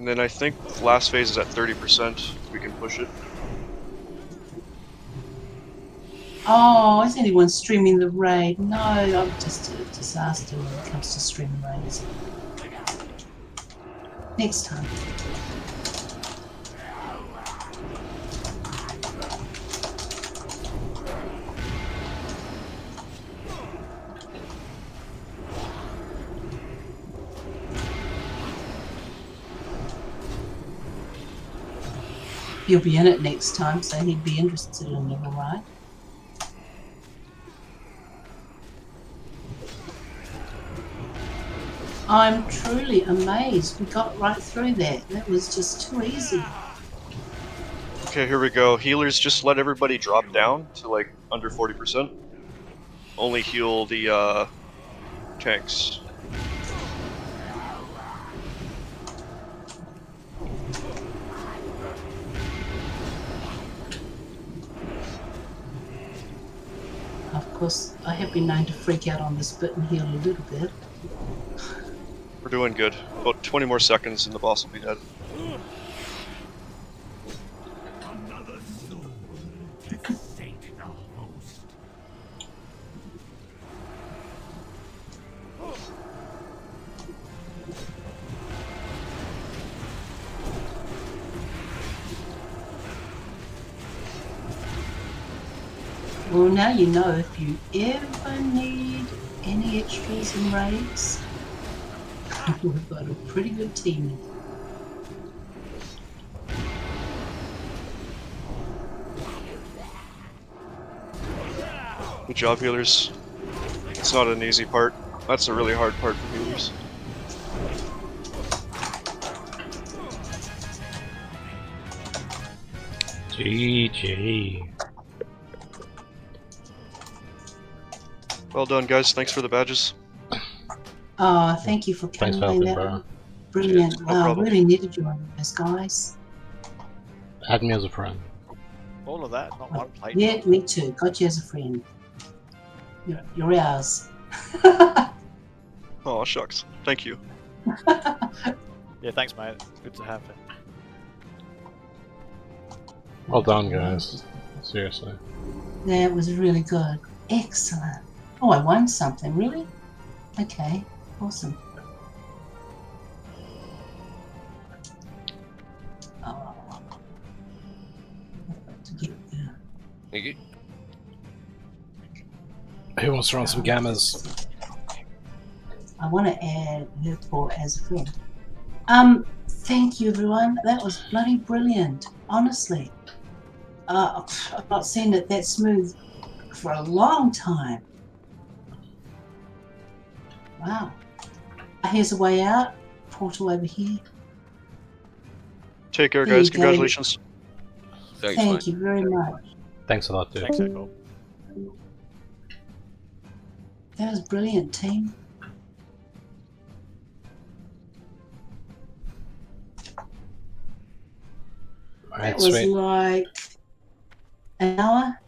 Speaker 10: then I think the last phase is at 30%. We can push it.
Speaker 2: Oh, is anyone streaming the raid? No, I'm just a disaster when it comes to streaming raids. Next time. You'll be in it next time, so he'd be interested in it, alright? I'm truly amazed we got right through that. That was just too easy.
Speaker 10: Okay, here we go. Healers, just let everybody drop down to like under 40%. Only heal the tanks.
Speaker 2: Of course, I have been known to freak out on this bit and heal a little bit.
Speaker 10: We're doing good. About 20 more seconds and the boss will be dead.
Speaker 7: Another soul to sate the host.
Speaker 2: Well, now you know if you ever need any extras and raids, we've got a pretty good team.
Speaker 10: Good job, healers. It's not an easy part. That's a really hard part for healers.
Speaker 6: GG.
Speaker 10: Well done, guys. Thanks for the badges.
Speaker 2: Oh, thank you for
Speaker 6: Thanks
Speaker 2: coming.
Speaker 6: for helping,
Speaker 2: That
Speaker 6: bro.
Speaker 2: was brilliant.
Speaker 10: No
Speaker 2: Wow, I
Speaker 10: problem.
Speaker 2: really needed you on this, guys.
Speaker 6: Add me as a friend.
Speaker 3: All of that, not one plate.
Speaker 2: Yeah, me too. Got you as a friend. You're ours.
Speaker 10: Oh, shucks. Thank you.
Speaker 3: Yeah, thanks, mate. Good to have it.
Speaker 6: Well done, guys. Seriously.
Speaker 2: That was really good. Excellent. Oh, I won something, really? Okay, awesome. Oh. I've got to get there.
Speaker 5: Thank you.
Speaker 6: Who wants to run some gammas?
Speaker 2: I want to add her for as a friend. Thank you, everyone. That was bloody brilliant. Honestly, I've not seen it that smooth for a long time. Wow. Here's a way out. Portal over here.
Speaker 10: Take care,
Speaker 2: There
Speaker 10: guys.
Speaker 2: you go.
Speaker 10: Congratulations.
Speaker 5: Thanks,
Speaker 2: Thank
Speaker 5: mate.
Speaker 2: you very much.
Speaker 6: Thanks a lot, dude.
Speaker 3: Thanks, Echo.
Speaker 2: That was brilliant, team. That
Speaker 6: Alright,
Speaker 2: was
Speaker 6: sweet.
Speaker 2: like an hour,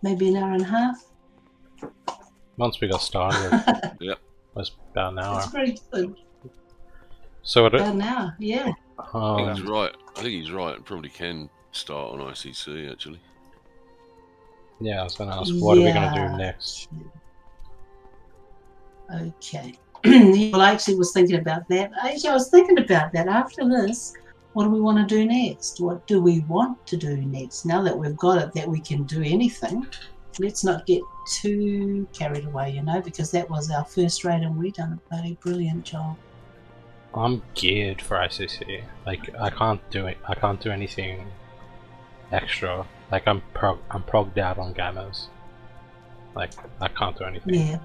Speaker 2: maybe an hour and a half.
Speaker 6: Once we got started,
Speaker 5: Yep.
Speaker 6: it was about an hour.
Speaker 2: It's pretty good.
Speaker 6: So
Speaker 2: About an hour, yeah.
Speaker 5: I think he's right. I think he's right. It probably can start on ICC, actually.
Speaker 6: yeah, I was gonna ask, what are we gonna
Speaker 2: Yeah.
Speaker 6: do next?
Speaker 2: Okay. Well, I actually was thinking about that. Actually, I was thinking about that after this. what do we want to do next? What do we want to do next? Now that we've got it, that we can do anything, let's not get too carried away, you know, because that was our first raid and we done a bloody brilliant job.
Speaker 6: I'm geared for ICC. Like I can't do it. I can't do anything extra. Like I'm progged out on gammas. Like I can't do anything.
Speaker 2: Yeah,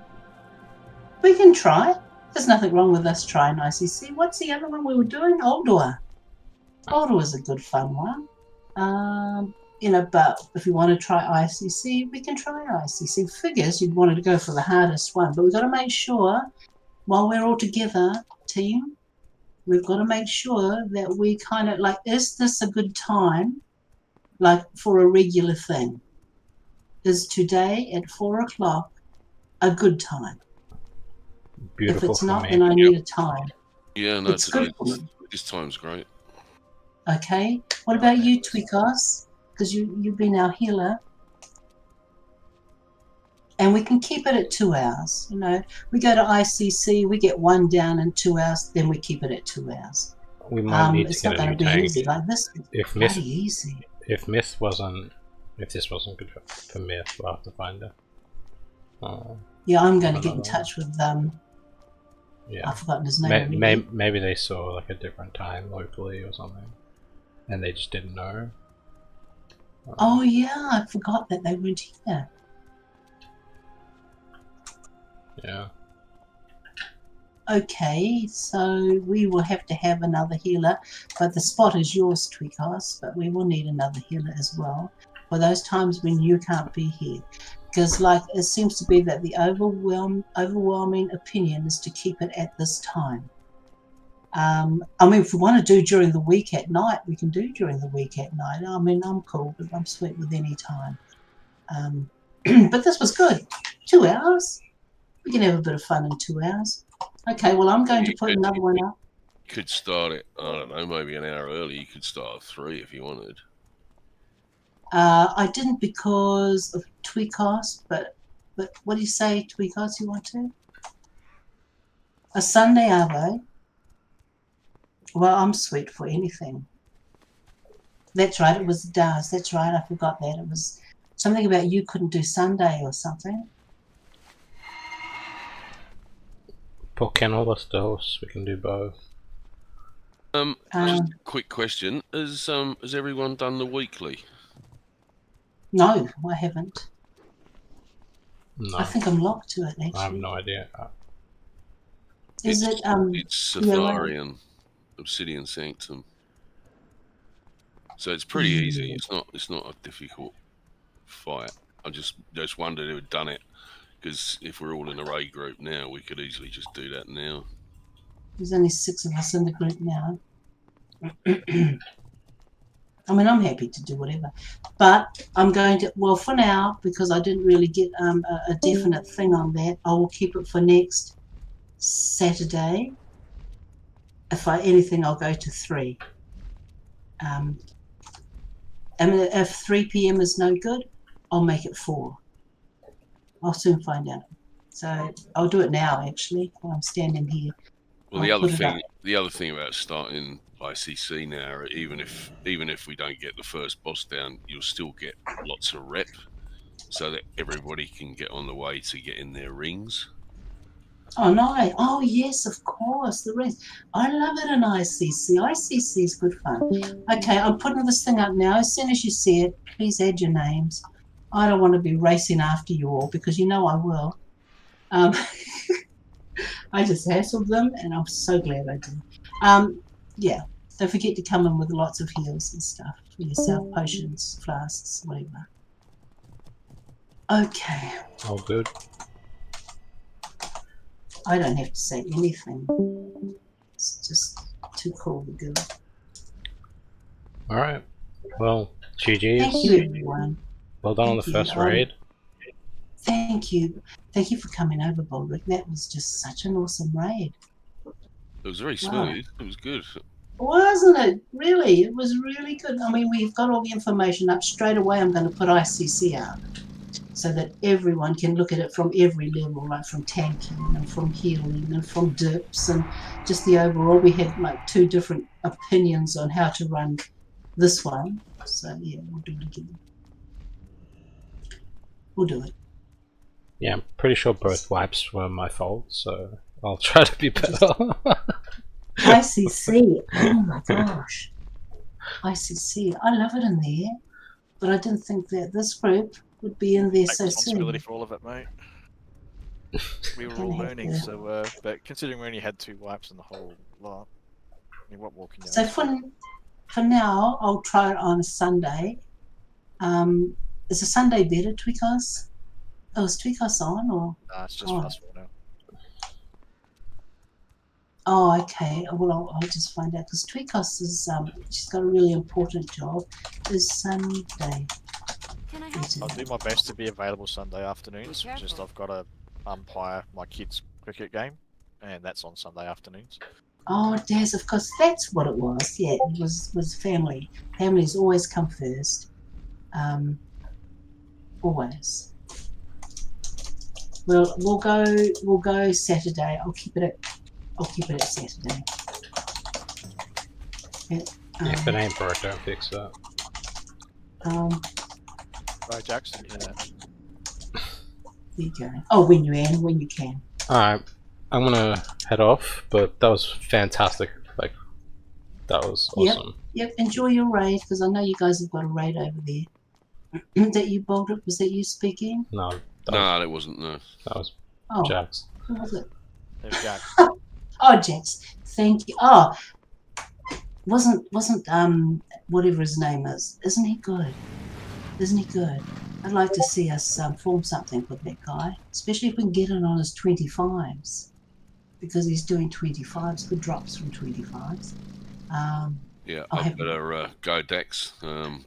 Speaker 2: we can try. There's nothing wrong with us trying ICC. What's the other one we were doing? Oldua. Oldua is a good fun one. You know, but if we want to try ICC, we can try ICC. Figures you'd wanted to go for the hardest one, but we've got to make sure while we're all together, team, we've got to make sure that we kind of like, is this a good time, like for a regular thing? Is today at 4 o'clock a good time?
Speaker 6: Beautiful.
Speaker 2: If it's not,
Speaker 6: me.
Speaker 2: then I need a time.
Speaker 5: Yeah, no,
Speaker 2: It's good for me.
Speaker 5: this time's great.
Speaker 2: Okay. What about you, Twikos? Because you've been our healer. And we can keep it at 2 hours. You know, we go to ICC, we get one down in 2 hours, then we keep it at 2 hours.
Speaker 6: We might need to
Speaker 2: it's
Speaker 6: get
Speaker 2: not
Speaker 6: a new
Speaker 2: going to be
Speaker 6: tank.
Speaker 2: easy. Like this is
Speaker 6: If
Speaker 2: bloody easy.
Speaker 6: If this wasn't good for Myth, we'll have to find it.
Speaker 2: Yeah, I'm going to get in touch with
Speaker 6: yeah.
Speaker 2: I've forgotten his name.
Speaker 6: Maybe they saw like a different time locally or something, and they just didn't know.
Speaker 2: Oh yeah, I forgot that they weren't here.
Speaker 6: Yeah.
Speaker 2: Okay, so we will have to have another healer, but the spot is yours, Twikos, but we will need another healer as well for those times when you can't be here. Because like it seems to be that the overwhelming opinion is to keep it at this time. I mean, if we want to do during the week at night, we can do during the week at night. I mean, I'm cool, but I'm sweet with any time. But this was good. 2 hours. We can have a bit of fun in 2 hours. Okay, well, I'm going to put another one up.
Speaker 5: You could start it, I don't know, maybe an hour early. You could start at 3 if you wanted.
Speaker 2: I didn't because of Twikos, but what do you say, Twikos, you want to? A Sunday, are they? Well, I'm sweet for anything. That's right, it was Daz. That's right, I forgot that. It was something about you couldn't do Sunday or something.
Speaker 6: Por qué no los dos? We can do both.
Speaker 5: Just a quick question. Has everyone done the weekly?
Speaker 2: No, I haven't.
Speaker 6: No.
Speaker 2: I think I'm locked to it, actually.
Speaker 6: I have no idea.
Speaker 2: Is it,
Speaker 5: It's Safarian, Obsidian Sanctum. So it's pretty easy. It's not a difficult fight. I just wondered who had done it, because if we're all in a raid group now, we could easily just do that now.
Speaker 2: There's only 6 of us in the group now. I mean, I'm happy to do whatever, but I'm going to, well, for now, because I didn't really get a definite thing on that, I will keep it for next Saturday. If anything, I'll go to 3. And if 3 p.m. is no good, I'll make it 4. I'll soon find out. So I'll do it now, actually, while I'm standing here.
Speaker 5: Well, the other thing about starting ICC now, even if we don't get the first boss down, you'll still get lots of rep, so that everybody can get on the way to getting their rings.
Speaker 2: Oh no! Oh yes, of course, the rings. I love it in ICC. ICC is good fun. Okay, I'm putting this thing up now. As soon as you see it, please add your names. I don't want to be racing after you all because you know I will. I just hassled them, and I'm so glad I did. Yeah, don't forget to come in with lots of heals and stuff for yourself, potions, flasks, whatever. Okay.
Speaker 6: All good.
Speaker 2: I don't have to say anything. It's just too cool to do.
Speaker 6: Alright. Well, GG's.
Speaker 2: Thank you, everyone.
Speaker 6: Well done on the first raid.
Speaker 2: Thank you. Thank you for coming over, Baldrick. That was just such an awesome raid.
Speaker 5: It was very smooth. Wow. It was good.
Speaker 2: Wasn't it? Really? It was really good. I mean, we've got all the information up straight away. I'm going to put ICC out. so that everyone can look at it from every level, like from tanking and from healing and from dips and just the overall. We had like 2 different opinions on how to run this one. So yeah, we'll do it again. We'll do it.
Speaker 6: Yeah, I'm pretty sure both wipes were my fault, so I'll try to be better.
Speaker 2: ICC, oh my gosh. ICC, I love it in there, but I didn't think that this group would be in there
Speaker 3: Take
Speaker 2: so
Speaker 3: responsibility
Speaker 2: soon.
Speaker 3: for all of it, mate. We were
Speaker 2: Gonna
Speaker 3: all
Speaker 2: have
Speaker 3: learning,
Speaker 2: to-
Speaker 3: so but considering we only had 2 wipes in the whole lot, I mean, what more can you
Speaker 2: So
Speaker 3: ask for?
Speaker 2: for now, I'll try it on a Sunday. Is a Sunday better, Tweakos? Oh, is Tweakos on or?
Speaker 3: Nah, it's just
Speaker 2: Oh.
Speaker 3: fast forward now.
Speaker 2: Oh, okay. Well, I'll just find out because Tweakos is she's got a really important job. Is Sunday?
Speaker 9: Can I help?
Speaker 3: I'll do my best to be available Sunday afternoons.
Speaker 9: Be careful.
Speaker 3: Just I've got to umpire my kids' cricket game, and that's on Sunday afternoons.
Speaker 2: Oh, Daz, of course, that's what it was. Yeah, it was family. Families always come first. Always. Well, we'll go Saturday. I'll keep it at Saturday. Yeah,
Speaker 6: If it ain't broke, don't fix it.
Speaker 3: Right, Jackson, hear that?
Speaker 2: There you go. Oh, when you can.
Speaker 6: Alright, I'm gonna head off, but that was fantastic. Like, that was awesome.
Speaker 2: Yep, enjoy your raid, because I know you guys have got a raid over there. That you bolted, was that you speaking?
Speaker 6: No,
Speaker 5: No, that wasn't. No.
Speaker 6: that was
Speaker 2: Oh,
Speaker 6: Jax.
Speaker 2: who was it?
Speaker 3: There's Jack.
Speaker 2: Oh, Jax, thank you. Oh, wasn't whatever his name is, isn't he good? Isn't he good? I'd like to see us form something with that guy, especially if we can get it on his 25s, because he's doing 25s, good drops from 25s.
Speaker 5: Yeah,
Speaker 2: I'll
Speaker 5: I
Speaker 2: have-
Speaker 5: better go, Dex.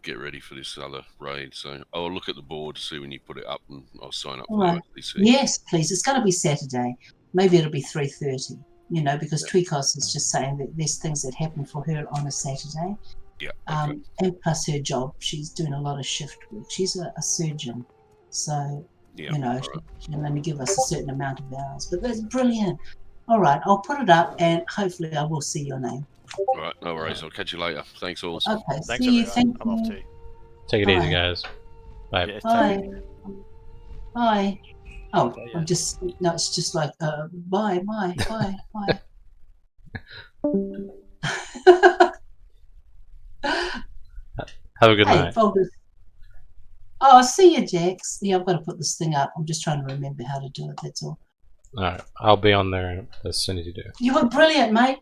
Speaker 5: Get ready for this other raid. So I'll look at the board to see when you put it up, and I'll sign up for
Speaker 2: Right.
Speaker 5: the ICC.
Speaker 2: Yes, please. It's going to be Saturday. Maybe it'll be 3:30. You know, because
Speaker 5: Yeah.
Speaker 2: Tweakos is just saying that there's things that happen for her on a Saturday.
Speaker 5: Yeah. Okay.
Speaker 2: And plus her job, she's doing a lot of shift work. She's a surgeon, so
Speaker 5: Yeah.
Speaker 2: you know
Speaker 5: all right.
Speaker 2: she can only give us a certain amount of hours. But that's brilliant. All right, I'll put it up, and hopefully I will see your name.
Speaker 5: All right. No worries. I'll catch you later. Thanks, all.
Speaker 2: Okay,
Speaker 3: Thanks,
Speaker 2: see you.
Speaker 3: everyone.
Speaker 2: Thank
Speaker 3: I'm off
Speaker 2: you.
Speaker 3: too.
Speaker 6: Take it
Speaker 2: Bye.
Speaker 6: easy, guys. Bye.
Speaker 3: Yeah, take
Speaker 2: Bye.
Speaker 3: it.
Speaker 2: Bye. Oh,
Speaker 3: Oh, yeah.
Speaker 2: I'm just no. It's just like bye, bye, bye, bye.
Speaker 6: Have a good
Speaker 2: Hey,
Speaker 6: night.
Speaker 2: folders. Oh, see you, Jax. Yeah, I've got to put this thing up. I'm just trying to remember how to do it. That's all.
Speaker 6: Alright, I'll be on there as soon as you do.
Speaker 2: You were brilliant, mate.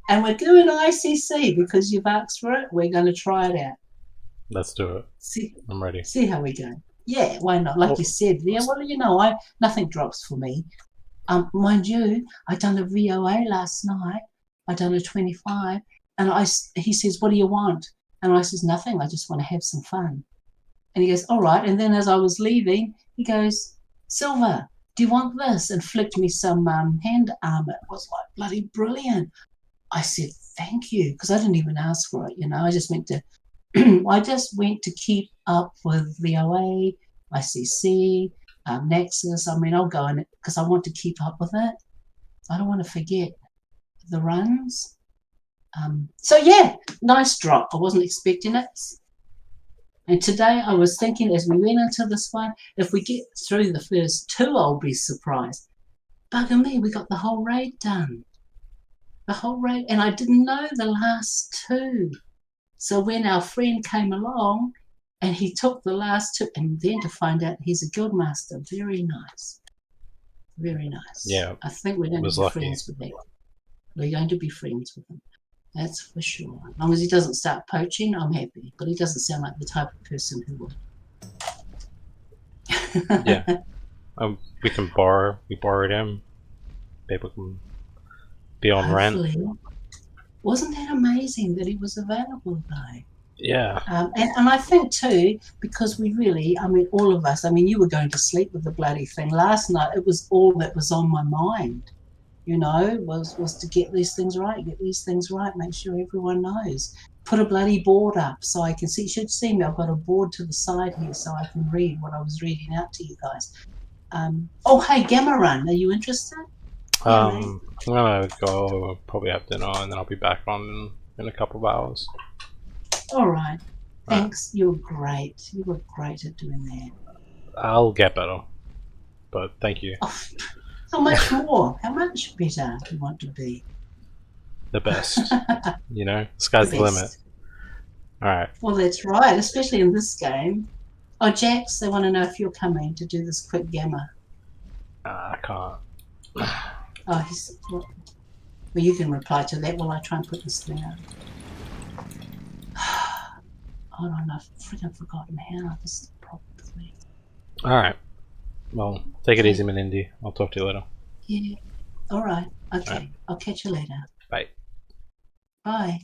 Speaker 2: And we're doing ICC because you've asked for it. We're going to try it out.
Speaker 6: Let's do it.
Speaker 2: See how we go. Yeah, why not? Like you said, yeah. Well, you know, nothing drops for me. Mind you, I done a VOA last night. I done a 25, and he says, "What do you want?" And I says, "Nothing. I just want to have some fun." And he goes, "All right." And then as I was leaving, he goes, "Silver, do you want this?" And flicked me some hand armor. It was like bloody brilliant. I said, "Thank you," because I didn't even ask for it. You know, I just went to keep up with VOA, ICC, Nexus. I mean, I'll go in it because I want to keep up with it. I don't want to forget the runs. So yeah, nice drop. I wasn't expecting it. And today I was thinking as we went into this one, if we get through the first 2, I'll be surprised. Bugger me, we got the whole raid done. The whole raid, and I didn't know the last 2. So when our friend came along and he took the last 2, and then to find out he's a guildmaster, very nice. Very nice.
Speaker 6: Yeah,
Speaker 2: I think we're going to
Speaker 6: was
Speaker 2: be
Speaker 6: lucky.
Speaker 2: friends with him. We're going to be friends with him. That's for sure. As long as he doesn't start poaching, I'm happy. But he doesn't sound like the type of person who would.
Speaker 6: Yeah. We can borrow. We borrowed him. People can be on rent.
Speaker 2: Hopefully. Wasn't that amazing that he was available though?
Speaker 6: Yeah.
Speaker 2: And I think too, because we really, I mean, all of us, I mean, you were going to sleep with the bloody thing last night. It was all that was on my mind, you know, was to get these things right, make sure everyone knows. put a bloody board up so I can see. You should see me. I've got a board to the side here so I can read what I was reading out to you guys. Oh, hey, Gamma Run, are you interested?
Speaker 6: I'm gonna go probably have dinner and then I'll be back on in a couple of hours.
Speaker 2: All right. Thanks. You were great. You were great at doing that.
Speaker 6: I'll get better, but thank you.
Speaker 2: Oh, how much more? How much better do you want to be?
Speaker 6: The best. You know, sky's the limit. Alright.
Speaker 2: Well, that's right, especially in this game. Oh, Jax, they want to know if you're coming to do this quick gamma.
Speaker 6: I can't.
Speaker 2: Oh, he's. Well, you can reply to that while I try and put this thing out. Hold on, I've freaking forgotten how. This is the problem with me.
Speaker 6: Alright. Well, take it easy, Melindy. I'll talk to you later.
Speaker 2: Yeah. All right. Okay.
Speaker 6: Right.
Speaker 2: I'll catch you later.
Speaker 6: Bye.
Speaker 2: Bye.